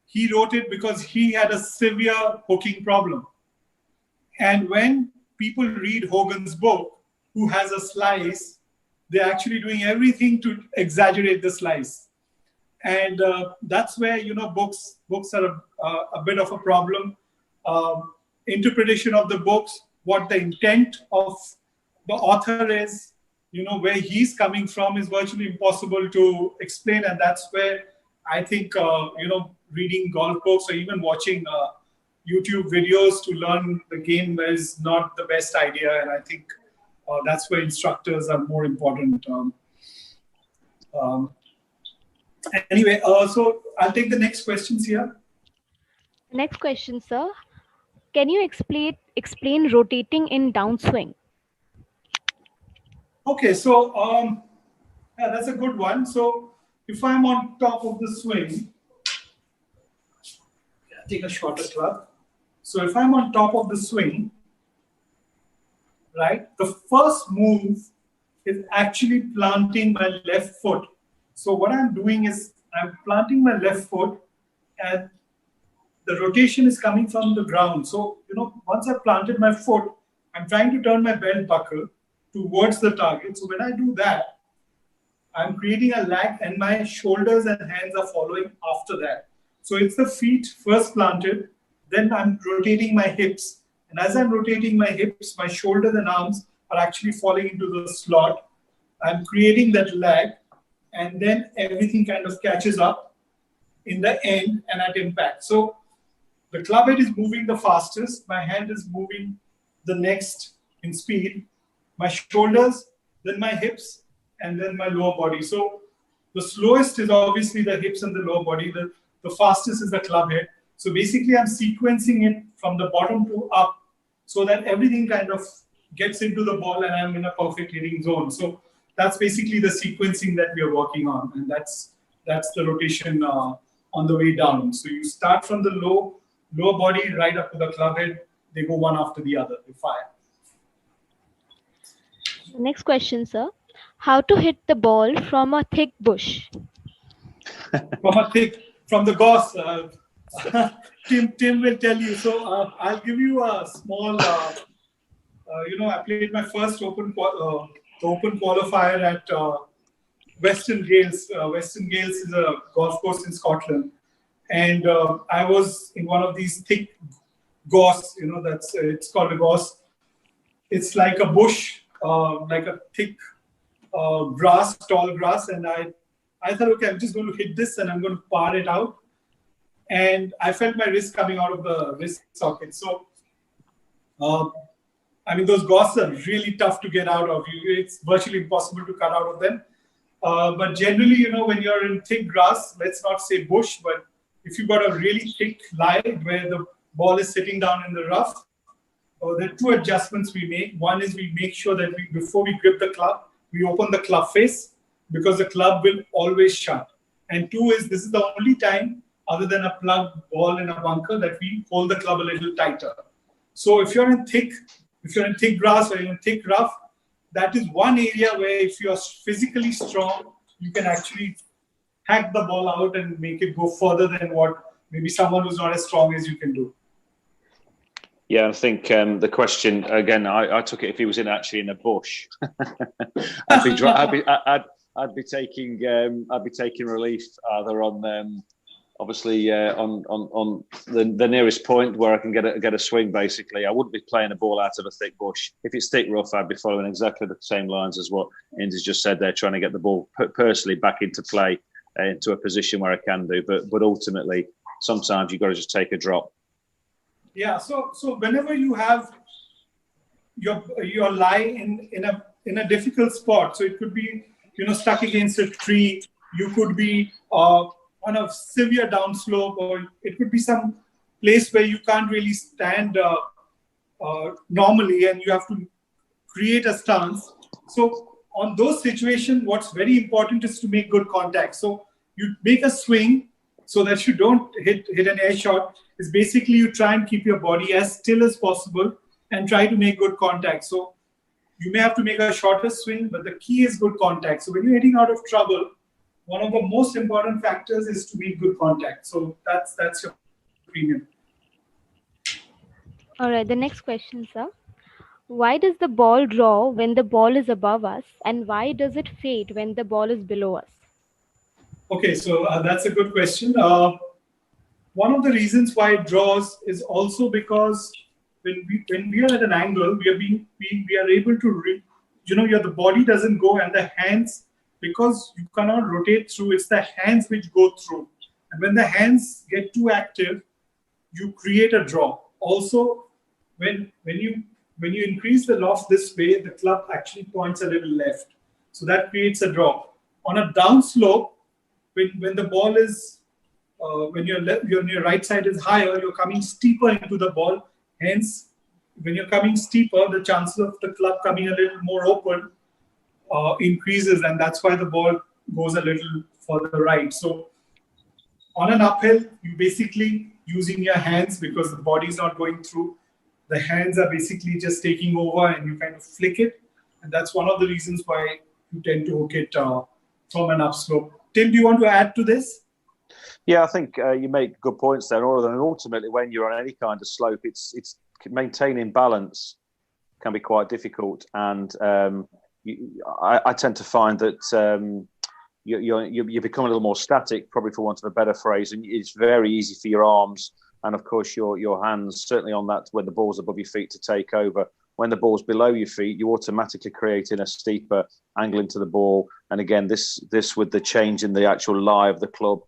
he wrote it because he had a severe hooking problem. And when people read Hogan's book, who has a slice, they're actually doing everything to exaggerate the slice. And that's where books are a bit of a problem. Interpretation of the books, what the intent of the author is, where he's coming from, is virtually impossible to explain. And that's where I think, reading golf books or even watching YouTube videos to learn the game is not the best idea. And I think that's where instructors are more important. Anyway, so I'll take the next questions here. Next question, sir. Can you explain rotating in downswing? Okay, so that's a good one. So if I'm on top of the swing, take a shorter club. So if I'm on top of the swing, right, the first move is actually planting my left foot. So what I'm doing is I'm planting my left foot, and the rotation is coming from the ground. So, once I've planted my foot, I'm trying to turn my belt buckle towards the target. So when I do that, I'm creating a lag, and my shoulders and hands are following after that. So it's the feet first planted, then I'm rotating my hips. And as I'm rotating my hips, my shoulders and arms are actually falling into the slot. I'm creating that lag, and then everything kind of catches up. in the end and at impact. So the club head is moving the fastest, my hand is moving the next in speed, my shoulders, then my hips, and then my lower body. So the slowest is obviously the hips and the lower body. The fastest is the club head. So basically, I'm sequencing it from the bottom to up so that everything kind of gets into the ball and I'm in a perfect hitting zone. So that's basically the sequencing that we are working on. And that's the rotation on the way down. So you start from the lower body right up to the club head. They go one after the other. They fire. Next question, sir. How to hit the ball from a thick bush? From the gauze. Tim will tell you. So I'll give you a small. I played my first open qualifier at Western Gales. Western Gales is a golf course in Scotland, and I was in one of these thick gauze. It's called a gauze. It's like a bush, like a thick grass, tall grass, and I thought, okay, I'm just going to hit this and I'm going to par it out. And I felt my wrist coming out of the wrist socket. So, those gauze are really tough to get out of. It's virtually impossible to cut out of them. But generally, when you're in thick grass, let's not say bush, but if you've got a really thick lie where the ball is sitting down in the rough, there are two adjustments we make. One is we make sure that before we grip the club, we open the club face because the club will always shut. And two is this is the only time, other than a plug ball in a bunker, that we hold the club a little tighter. So if you're in thick grass or in thick rough, that is one area where if you're physically strong, you can actually hack the ball out and make it go further than what maybe someone who's not as strong as you can do. Yeah, I think the question again. I took it if he was actually in a bush, I'd be taking relief either on obviously on the nearest point where I can get a swing. Basically, I wouldn't be playing a ball out of a thick bush. If it's thick rough, I'd be following exactly the same lines as what Indy's just said there, trying to get the ball personally back into play, into a position where I can do. But ultimately, sometimes you've got to just take a drop. Yeah. So whenever you have your lie in a difficult spot, so it could be stuck against a tree, you could be on a severe downslope, or it could be some place where you can't really stand normally, and you have to create a stance. So on those situations, what's very important is to make good contact. So you make a swing so that you don't hit an air shot. It's basically you try and keep your body as still as possible and try to make good contact. So you may have to make a shorter swing, but the key is good contact. So when you're hitting out of trouble, one of the most important factors is to make good contact. So that's your premium. All right, the next question, sir. Why does the ball draw when the ball is above us, and why does it fade when the ball is below us? Okay, so that's a good question. One of the reasons why it draws is also because when we are at an angle, we are able to the body doesn't go, and the hands, because you cannot rotate through, it's the hands which go through. And when the hands get too active, you create a draw. Also, when you increase the loft this way, the club actually points a little left. So that creates a draw. On a down slope, when the ball is, when your right side is higher, you're coming steeper into the ball. Hence, when you're coming steeper, the chances of the club coming a little more open increases, and that's why the ball goes a little further right. So on an uphill, you basically using your hands because the body is not going through. The hands are basically just taking over, and you kind of flick it, and that's one of the reasons why you tend to hook it from an upslope. Tim, do you want to add to this? Yeah, I think you make good points there. And ultimately, when you're on any kind of slope, it's maintaining balance can be quite difficult. And I tend to find that you become a little more static, probably for want of a better phrase, and it's very easy for your arms and, of course, your hands, certainly on that when the ball's above your feet, to take over. When the ball's below your feet, you're automatically creating a steeper angle into the ball. And again, this with the change in the actual lie of the club,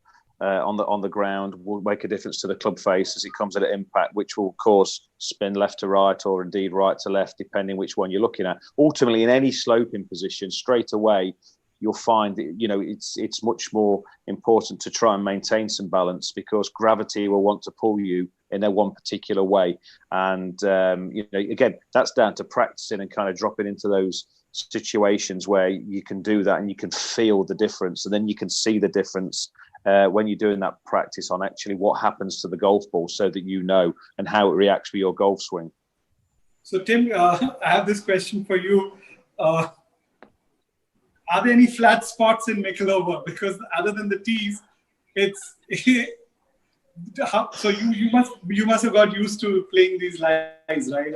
on the ground will make a difference to the club face as it comes at an impact, which will cause spin left to right or indeed right to left, depending which one you're looking at. Ultimately, in any sloping position, straight away, you'll find that, it's much more important to try and maintain some balance, because gravity will want to pull you in a one particular way. And, again, that's down to practicing and kind of dropping into those situations where you can do that and you can feel the difference, and then you can see the difference when you're doing that practice on actually what happens to the golf ball, so that you know and how it reacts with your golf swing. So, Tim, I have this question for you. Are there any flat spots in Mikulova? Because other than the tees, it's so you must have got used to playing these lies, right?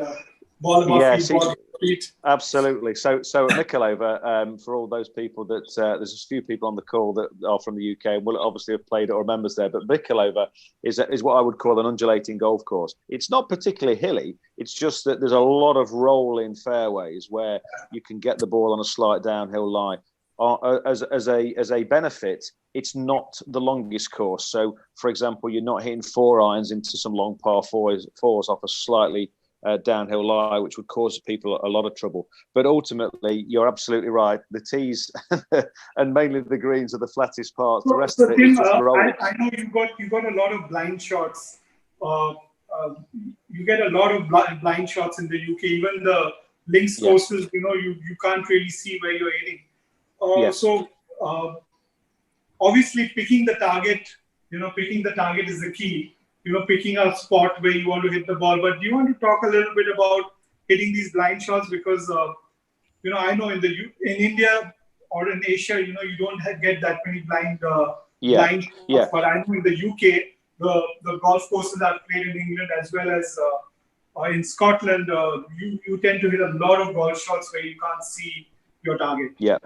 Ball above feet, ball above feet. Absolutely. So Mikulova, for all those people that there's a few people on the call that are from the UK and will obviously have played it or members there, but Mikulova is what I would call an undulating golf course. It's not particularly hilly. It's just that there's a lot of rolling fairways where you can get the ball on a slight downhill lie. As a benefit, it's not the longest course. So, for example, you're not hitting 4 irons into some long par fours off a slightly downhill lie, which would cause people a lot of trouble. But ultimately, you're absolutely right. The tees and mainly the greens are the flattest parts. The rest of it is just rolling. I know you got a lot of blind shots. You get a lot of blind shots in the UK. Even the links courses, you can't really see where you're hitting. So obviously picking the target is the key. Picking a spot where you want to hit the ball. But do you want to talk a little bit about hitting these blind shots? Because, I know in India or in Asia, you don't get that many blind shots. But I know in the UK, the golf courses I've played in England as well as in Scotland, you tend to hit a lot of golf shots where you can't see your target. Yeah.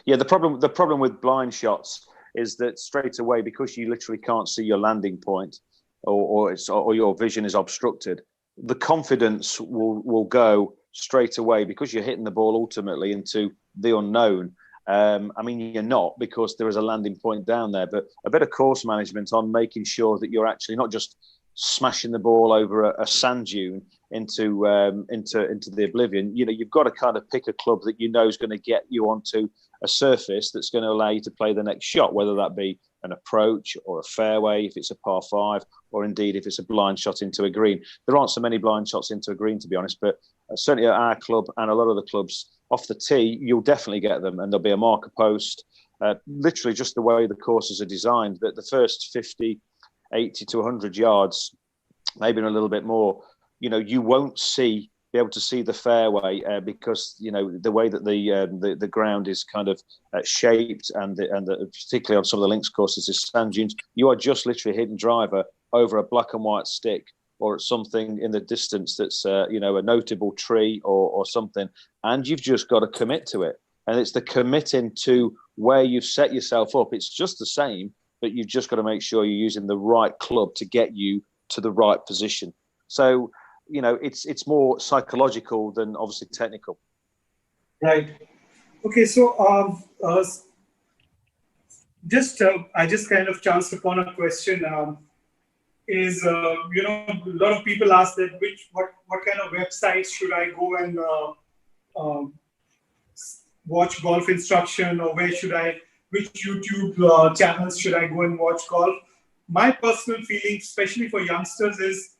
The problem with blind shots is that straight away, because you literally can't see your landing point, or your vision is obstructed, the confidence will go straight away, because you're hitting the ball ultimately into the unknown. You're not, because there is a landing point down there, but a bit of course management on making sure that you're actually not just smashing the ball over a sand dune into the oblivion. You've got to kind of pick a club that is going to get you onto a surface that's going to allow you to play the next shot, whether that be an approach or a fairway, if it's a par 5, or indeed if it's a blind shot into a green. There aren't so many blind shots into a green, to be honest, but certainly at our club and a lot of the clubs off the tee, you'll definitely get them, and there'll be a marker post. Literally just the way the courses are designed, that the first 50, 80 to 100 yards, maybe a little bit more, you won't be able to see the fairway because the way that the ground is kind of shaped, and particularly on some of the links courses is sand dunes. You are just literally hitting driver over a black and white stick, or something in the distance that's a notable tree or something, and you've just got to commit to it. And it's the committing to where you've set yourself up. It's just the same, but you've just got to make sure you're using the right club to get you to the right position. So, it's more psychological than obviously technical. Right. Okay. So, I just kind of chanced upon a question. A lot of people ask that what kind of websites should I go and watch golf instruction, or which YouTube channels should I go and watch golf? My personal feeling, especially for youngsters, is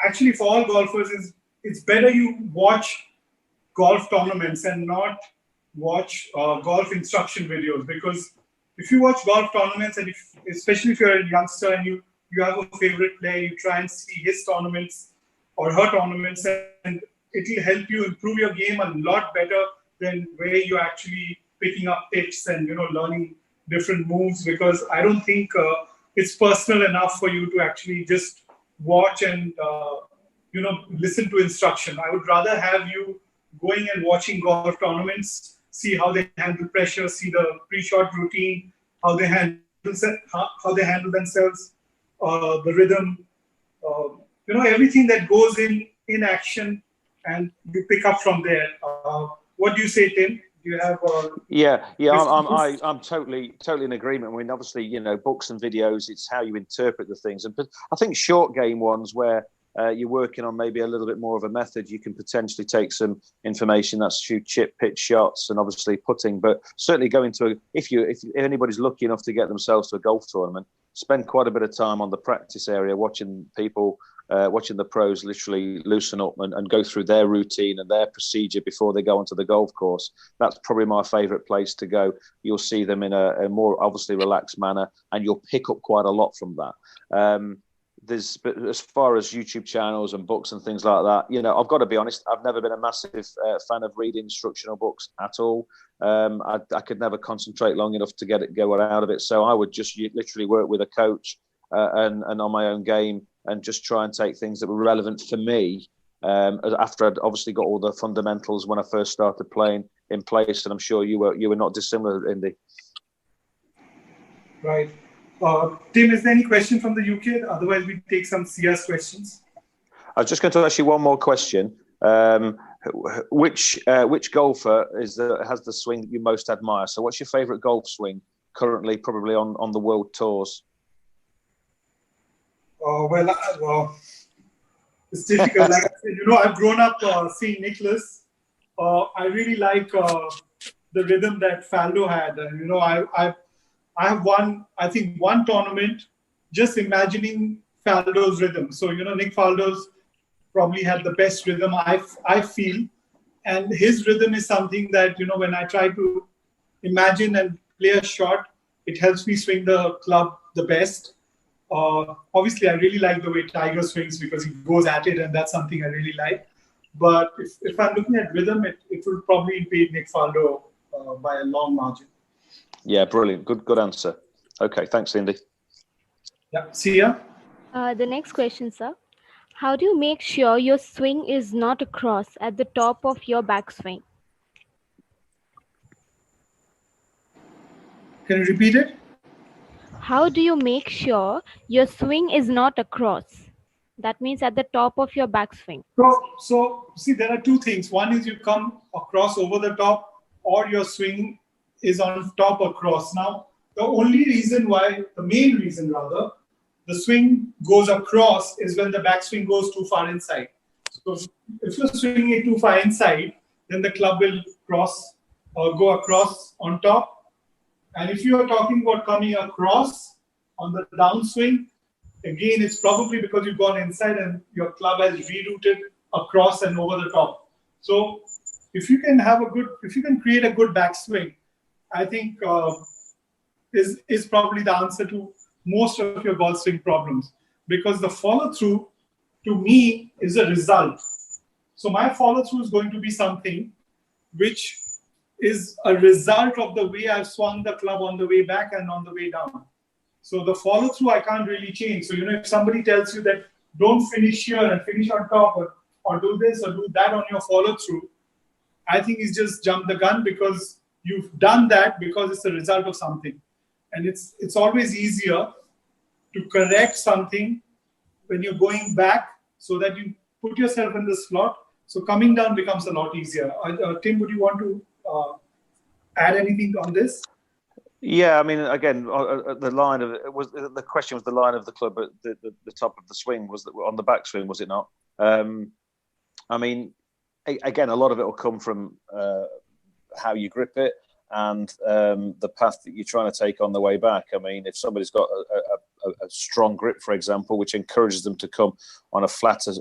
actually for all golfers, is it's better you watch golf tournaments and not watch golf instruction videos. Because if you watch golf tournaments, and especially if you're a youngster and you have a favorite player, you try and see his tournaments or her tournaments, and it will help you improve your game a lot better than where you're actually picking up tips and learning different moves. Because I don't think it's personal enough for you to actually just watch and listen to instruction. I would rather have you going and watching golf tournaments, see how they handle pressure, see the pre-shot routine, how they handle themselves, the rhythm, everything that goes in action, and you pick up from there. What do you say, Tim? you have? I'm totally in agreement. I mean, obviously, books and videos, it's how you interpret the things, but I think short game ones where you're working on maybe a little bit more of a method, you can potentially take some information that's shoot, chip, pitch shots, and obviously putting. But certainly going to if anybody's lucky enough to get themselves to a golf tournament, spend quite a bit of time on the practice area, watching people. Watching the pros literally loosen up and go through their routine and their procedure before they go onto the golf course. That's probably my favourite place to go. You'll see them in a more obviously relaxed manner, and you'll pick up quite a lot from that. But as far as YouTube channels and books and things like that, I've got to be honest, I've never been a massive fan of reading instructional books at all. I could never concentrate long enough to go out of it. So I would just literally work with a coach and on my own game, and just try and take things that were relevant for me after I'd obviously got all the fundamentals when I first started playing in place. And I'm sure you were not dissimilar, Indy. Right. Tim, is there any question from the UK? Otherwise, we take some CS questions. I was just going to ask you one more question. Which golfer has the swing you most admire? So what's your favourite golf swing currently, probably on the world tours? Well, it's difficult. Like I said, I've grown up seeing Nicholas. I really like the rhythm that Faldo had. I have won, I think, one tournament just imagining Faldo's rhythm. So, Nick Faldo's probably had the best rhythm, I feel. And his rhythm is something that, when I try to imagine and play a shot, it helps me swing the club the best. Obviously, I really like the way Tiger swings because he goes at it, and that's something I really like. But if I'm looking at rhythm, it will probably be Nick Faldo by a long margin. Yeah, brilliant. Good answer. Okay, thanks, Indy. Yeah, Sia? The next question, sir. How do you make sure your swing is not across at the top of your backswing? Can you repeat it? How do you make sure your swing is not across? That means at the top of your backswing. So see, there are two things. One is you come across over the top, or your swing is on top across. Now, the main reason rather, the swing goes across is when the backswing goes too far inside. So if you're swinging it too far inside, then the club will go across on top. And if you are talking about coming across on the downswing, again, it's probably because you've gone inside and your club has rerouted across and over the top. So if you can create a good backswing, I think is probably the answer to most of your golf swing problems, because the follow through to me is a result. So my follow through is going to be something which is a result of the way I've swung the club on the way back and on the way down. So the follow through I can't really change. So if somebody tells you that don't finish here and finish on top, or do this or do that on your follow through, I think it's just jump the gun, because you've done that because it's a result of something. And it's always easier to correct something when you're going back, so that you put yourself in the slot. So coming down becomes a lot easier. Tim, would you want to add anything on this? Yeah, I mean, again, the line of it was the question was the line of the club at the top of the swing, was that on the backswing, was it not? I mean, again, a lot of it will come from how you grip it and the path that you're trying to take on the way back. I mean, if somebody's got a strong grip, for example, which encourages them to come on a flatter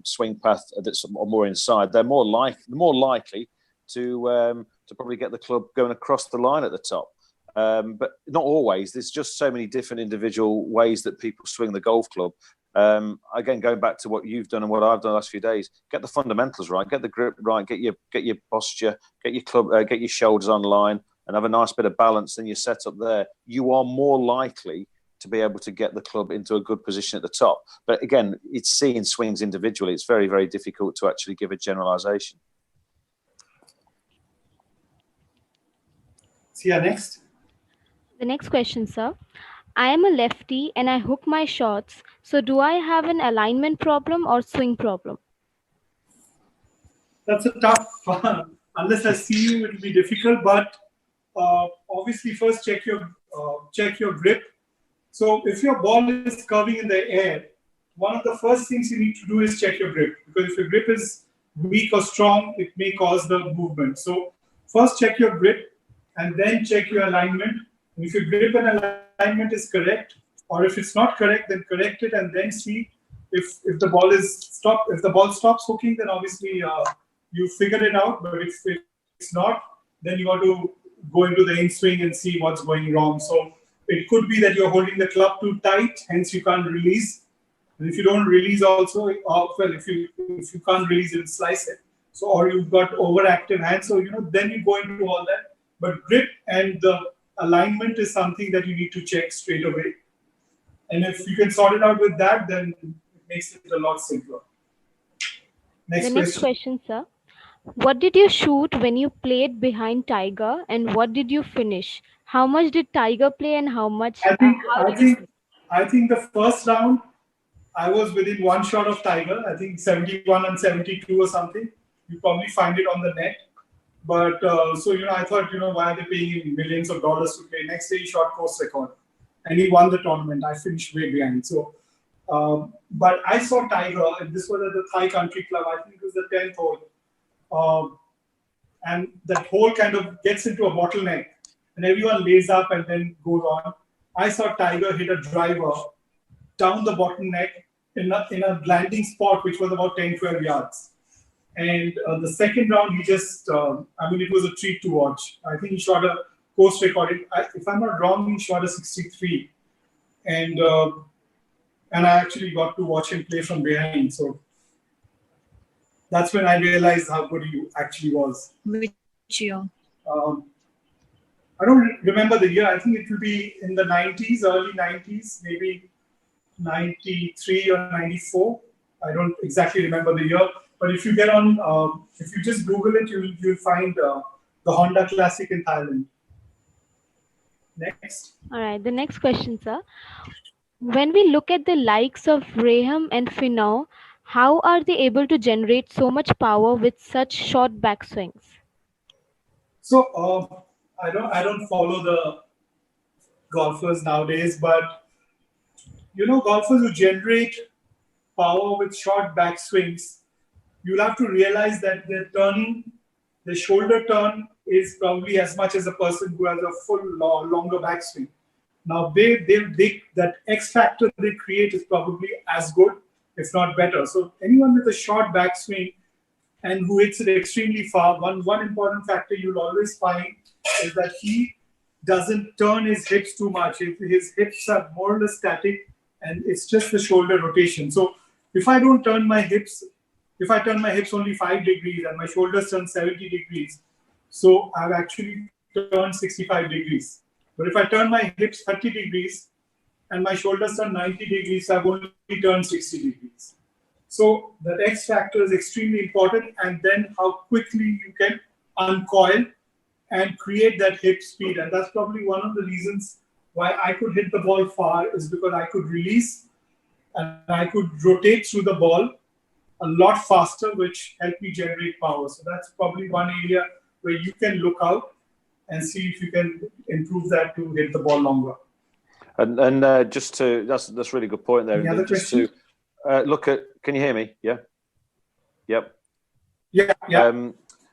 swing path that's more inside, they're more likely to probably get the club going across the line at the top. But not always. There's just so many different individual ways that people swing the golf club. Again, going back to what you've done and what I've done the last few days, get the fundamentals right, get the grip right, get your posture, get your club, get your shoulders on line, and have a nice bit of balance. Then you're set up there. You are more likely to be able to get the club into a good position at the top. But again, it's seeing swings individually. It's very, very difficult to actually give a generalization. See you next. The next question, sir. I am a lefty and I hook my shots. So do I have an alignment problem or swing problem? That's a tough one. unless I see you, it will be difficult. But obviously, first check your grip. So if your ball is curving in the air, one of the first things you need to do is check your grip, because if your grip is weak or strong, it may cause the movement. So first check your grip and then check your alignment. And if your grip and alignment is correct, or if it's not correct, then correct it and then see if the ball if the ball stops hooking, then obviously you figured it out. But if it's not, then you got to go into the in swing and see what's going wrong. So it could be that you're holding the club too tight, hence you can't release. And if you don't release also, if you can't release it, slice it. So, or you've got overactive hands, so then you go into all that. But grip and the alignment is something that you need to check straight away. And if you can sort it out with that, then it makes it a lot simpler. The next question, sir. What did you shoot when you played behind Tiger, and what did you finish? How much did Tiger play, and how much? I think the first round I was within one shot of Tiger. I think 71 and 72 or something. You probably find it on the net. But so I thought why are they paying him millions of dollars to play? Next day he shot course record, and he won the tournament. I finished way behind. So. But I saw Tiger, and this was at the Thai Country Club. I think it was the 10th hole. And that hole kind of gets into a bottleneck, and everyone lays up and then goes on. I saw Tiger hit a driver down the bottleneck in a landing spot, which was about 10, 12 yards. And the second round, he just, it was a treat to watch. I think he shot a course record. If I'm not wrong, he shot a 63. And I actually got to watch him play from behind. So that's when I realized how good he actually was. Which year? I don't remember the year. I think it will be in the 90s, early 90s, maybe 93 or 94. I don't exactly remember the year. But if you get on, if you just Google it, you'll find the Honda Classic in Thailand. Next. All right. The next question, sir. When we look at the likes of Graham and Finau, how are they able to generate so much power with such short backswings? So I don't follow the golfers nowadays, but golfers who generate power with short backswings, you'll have to realize that the shoulder turn is probably as much as a person who has a full longer backswing. Now, that X factor they create is probably as good, if not better. So anyone with a short backswing and who hits it extremely far, one important factor you'll always find is that he doesn't turn his hips too much. His hips are more or less static, and it's just the shoulder rotation. So if I turn my hips only 5 degrees and my shoulders turn 70 degrees, so I've actually turned 65 degrees. But if I turn my hips 30 degrees and my shoulders turn 90 degrees, I've only turned 60 degrees. So that X factor is extremely important, and then how quickly you can uncoil and create that hip speed. And that's probably one of the reasons why I could hit the ball far, is because I could release and I could rotate through the ball a lot faster, which helped me generate power. So that's probably one area where you can look out and see if you can improve that to hit the ball longer. And that's a really good point there. Any other questions? Look at, can you hear me? Yeah. Yep. Yeah.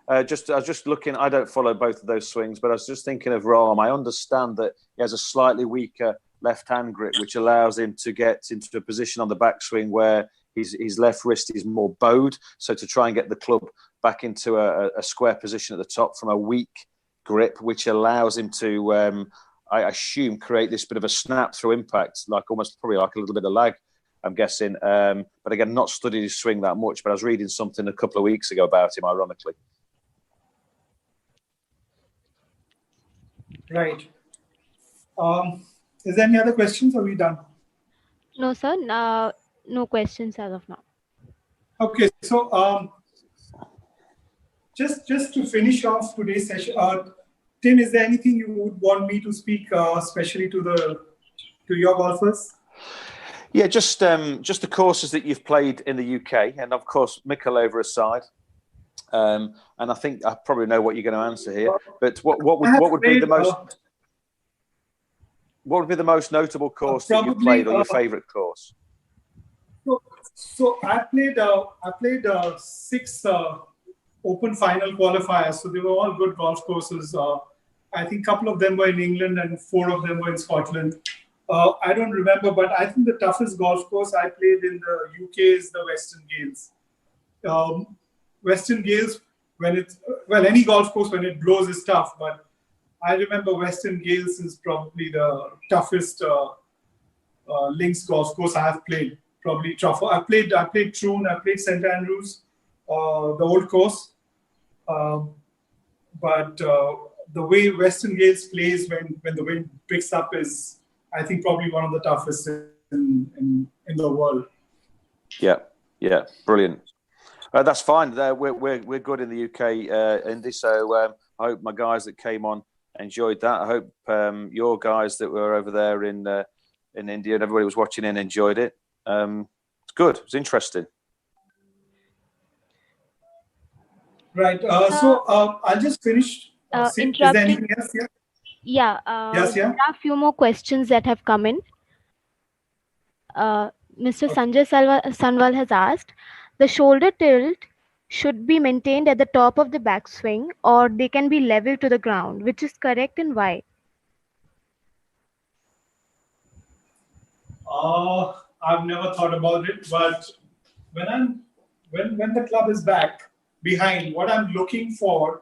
I was just looking. I don't follow both of those swings, but I was just thinking of Rahm. I understand that he has a slightly weaker left-hand grip, which allows him to get into a position on the backswing where his left wrist is more bowed. So to try and get the club back into a square position at the top from a weak grip, which allows him to, I assume, create this bit of a snap through impact, probably like a little bit of lag, I'm guessing. But again, not studied his swing that much, but I was reading something a couple of weeks ago about him, ironically. Right. Is there any other questions? Are we done? No, sir. No questions as of now. Okay. So just to finish off today's session, Tim, is there anything you would want me to speak, especially to your golfers? Yeah, just the courses that you've played in the UK, and of course Mikolova aside. And I think I probably know what you're going to answer here. But what would be the most what would be the most notable course that you've played, or your favourite course? So I played 6 Open final qualifiers. So they were all good golf courses. I think a couple of them were in England and 4 of them were in Scotland. I don't remember, but I think the toughest golf course I played in the UK is the Western Gales. Western Gales, any golf course when it blows is tough, but I remember Western Gales is probably the toughest links golf course I have played. Probably tougher. I played Troon, I played St Andrews, the old course, but the way Western Gales plays when the wind picks up is, I think, probably one of the toughest in the world. Yeah, brilliant. That's fine. We're good in the UK, Indy. So I hope my guys that came on enjoyed that. I hope your guys that were over there in India and everybody was watching in enjoyed it. It's good. It's interesting. Right. So I'll just finish. Is there anything else here? Yeah. There are a few more questions that have come in. Mr. Sanjay Sanwal has asked, the shoulder tilt should be maintained at the top of the backswing, or they can be level to the ground. Which is correct and why? I've never thought about it, but when the club is back behind, what I'm looking for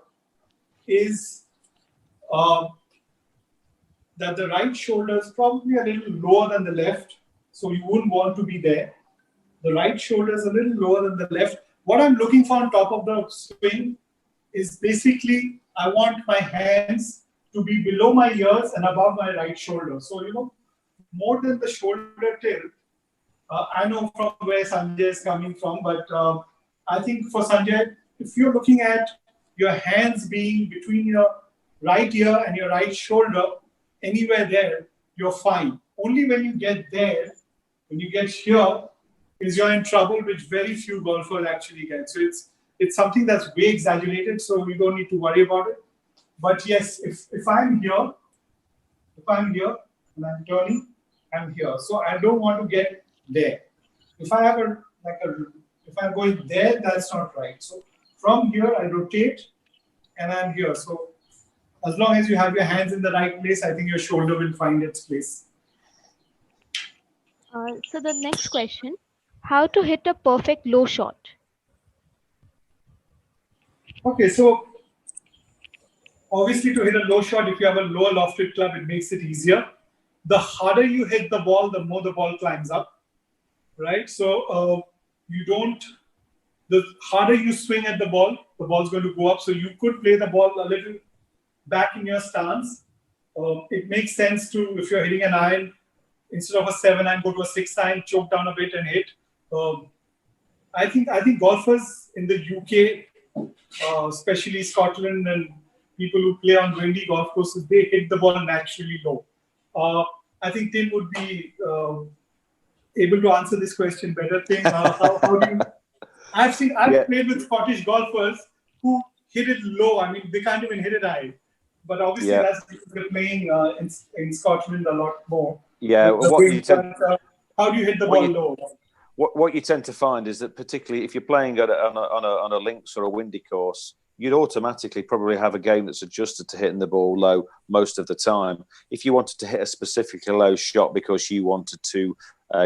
is that the right shoulder is probably a little lower than the left, so you wouldn't want to be there. The right shoulder is a little lower than the left. What I'm looking for on top of the swing is basically I want my hands to be below my ears and above my right shoulder. So, more than the shoulder tilt. I know from where Sanjay is coming from, but I think for Sanjay, if you're looking at your hands being between your right ear and your right shoulder, anywhere there, you're fine. Only when you get there, when you get here, is you're in trouble, which very few golfers actually get. So it's something that's way exaggerated, so we don't need to worry about it. But yes, if I'm here and I'm turning, I'm here. So I don't want to get there. If I have if I'm going there, that's not right. So from here, I rotate and I'm here. So as long as you have your hands in the right place, I think your shoulder will find its place. So the next question, how to hit a perfect low shot? Okay, so obviously to hit a low shot, if you have a lower lofted club, it makes it easier. The harder you hit the ball, the more the ball climbs up, right? So the harder you swing at the ball's going to go up. So you could play the ball a little back in your stance. It makes sense to, if you're hitting an iron, instead of a 7-iron, go to a 6-iron, choke down a bit and hit. I think golfers in the UK, especially Scotland and people who play on windy golf courses, they hit the ball naturally low. I think Tim would be able to answer this question better. Tim, how do you? I've played with Scottish golfers who hit it low. I mean, they can't even hit it high. But obviously, that's because they're playing in Scotland a lot more. Yeah. How do you hit the ball low? What you tend to find is that, particularly if you're playing on a links or a windy course, you'd automatically probably have a game that's adjusted to hitting the ball low most of the time. If you wanted to hit a specifically low shot because you wanted to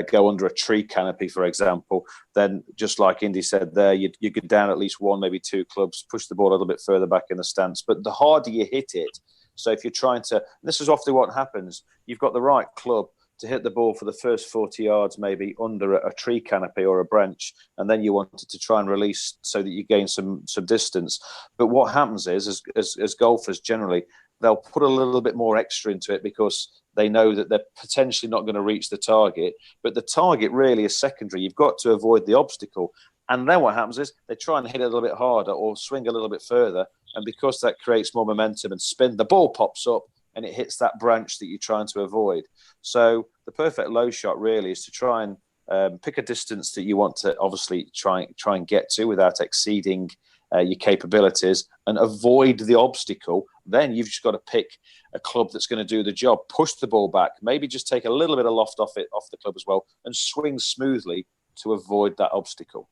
go under a tree canopy, for example, then just like Indy said there, you get down at least 1, maybe 2 clubs, push the ball a little bit further back in the stance. But the harder you hit it, so if you're trying to, this is often what happens, you've got the right club to hit the ball for the first 40 yards, maybe under a tree canopy or a branch, and then you wanted to try and release so that you gain some distance. But what happens is, as golfers generally, they'll put a little bit more extra into it because they know that they're potentially not going to reach the target. But the target really is secondary. You've got to avoid the obstacle. And then what happens is they try and hit it a little bit harder or swing a little bit further. And because that creates more momentum and spin, the ball pops up and it hits that branch that you're trying to avoid. So the perfect low shot really is to try and pick a distance that you want to obviously try and get to without exceeding your capabilities and avoid the obstacle. Then you've just got to pick a club that's going to do the job, push the ball back, maybe just take a little bit of loft off the club as well, and swing smoothly to avoid that obstacle.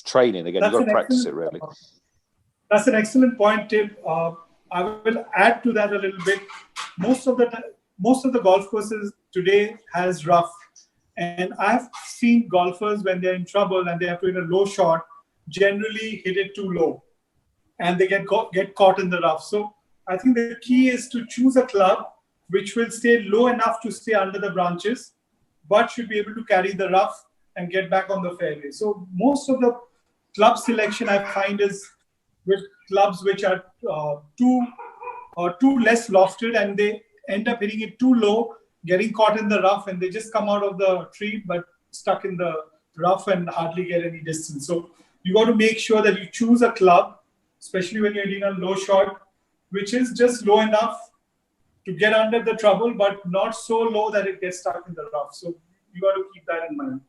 Training, again, you've got to practice it, really. That's an excellent point, Tim. I will add to that a little bit. Most of the golf courses today has rough. And I've seen golfers, when they're in trouble and they have to hit a low shot, generally hit it too low. And they get caught in the rough. So I think the key is to choose a club which will stay low enough to stay under the branches, but should be able to carry the rough and get back on the fairway. So most of the club selection I find is with clubs which are too less lofted, and they end up hitting it too low, getting caught in the rough, and they just come out of the tree but stuck in the rough and hardly get any distance. So you got to make sure that you choose a club, especially when you're hitting a low shot, which is just low enough to get under the trouble, but not so low that it gets stuck in the rough. So you got to keep that in mind.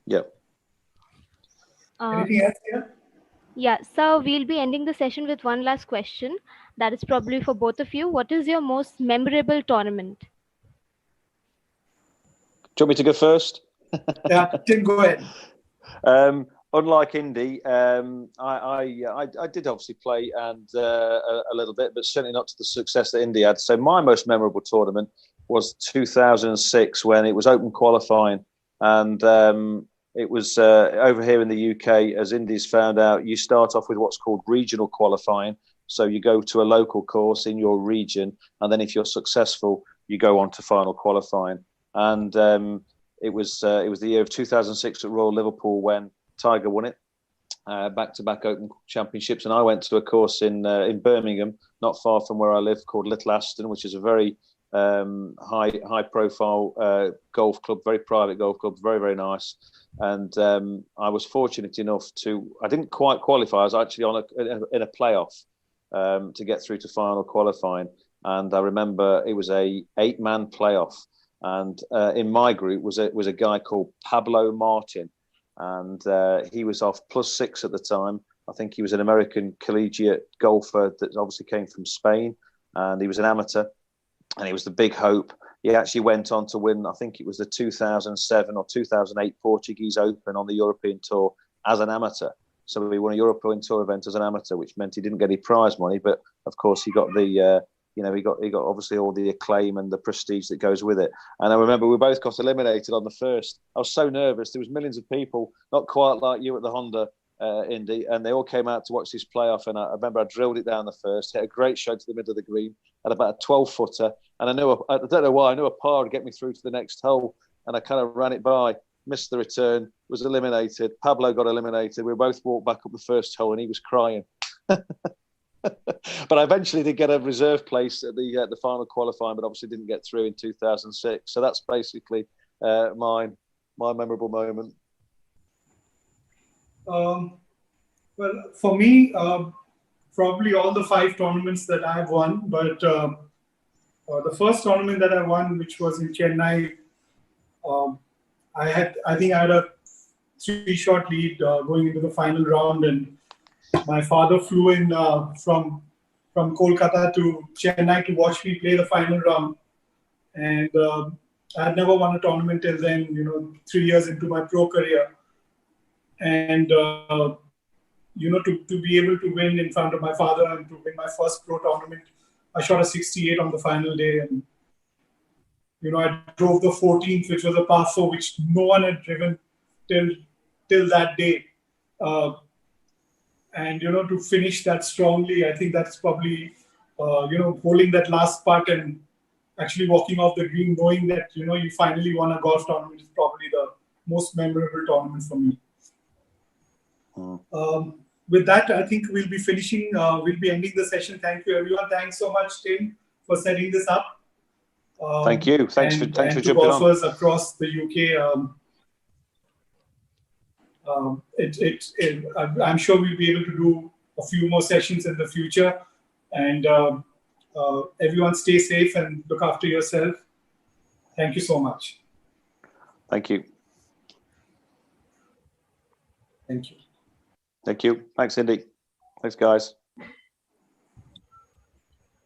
Yep. Anything else here? Yeah, so we'll be ending the session with one last question. That is probably for both of you. What is your most memorable tournament? Do you want me to go first? Yeah, Tim, go ahead. Unlike Indy, I did obviously play and a little bit, but certainly not to the success that Indy had. So my most memorable tournament was 2006 when it was open qualifying, and it was over here in the UK. As Indy's found out, you start off with what's called regional qualifying. So you go to a local course in your region, and then if you're successful, you go on to final qualifying. And it was the year of 2006 at Royal Liverpool when Tiger won it, back-to-back Open Championships, and I went to a course in Birmingham, not far from where I live, called Little Aston, which is a very high-profile golf club, very private golf club, very, very nice. And I was fortunate enough I didn't quite qualify. I was actually in a playoff to get through to final qualifying, and I remember it was a 8-man playoff, and in my group was a guy called Pablo Martin. And he was off +6 at the time. I think he was an American collegiate golfer that obviously came from Spain, and he was an amateur, and he was the big hope. He actually went on to win, I think it was the 2007 or 2008 Portuguese Open on the European Tour as an amateur. So he won a European Tour event as an amateur, which meant he didn't get any prize money, but of course he got the he got obviously all the acclaim and the prestige that goes with it. And I remember we both got eliminated on the first. I was so nervous. There was millions of people, not quite like you at the Honda Indy, and they all came out to watch this playoff. And I remember I drilled it down the first, hit a great shot to the middle of the green at about a 12-footer. And I don't know why, I knew a par would get me through to the next hole. And I kind of ran it by, missed the return, was eliminated. Pablo got eliminated. We both walked back up the first hole and he was crying. But I eventually did get a reserve place at the final qualifying, but obviously didn't get through in 2006. So that's basically my memorable moment. Well, for me, probably all the 5 tournaments that I've won, but the first tournament that I won, which was in Chennai, I think I had a 3-shot lead going into the final round, and my father flew in from Kolkata to Chennai to watch me play the final round. And I had never won a tournament till then, 3 years into my pro career. And, to be able to win in front of my father and to win my first pro tournament, I shot a 68 on the final day. And, I drove the 14th, which was a par 4, which no one had driven till that day. And, to finish that strongly, I think that's probably, holding that last putt and actually walking off the green, knowing that, you finally won a golf tournament is probably the most memorable tournament for me. With that, I think we'll be finishing, we'll be ending the session. Thank you, everyone. Thanks so much, Tim, for setting this up. Thank you. Thanks for jumping on. Golfers across the UK. I'm sure we'll be able to do a few more sessions in the future. And everyone stay safe and look after yourself. Thank you so much. Thank you. Thank you. Thank you. Thanks, Indy. Thanks, guys.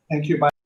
Thank you. Bye.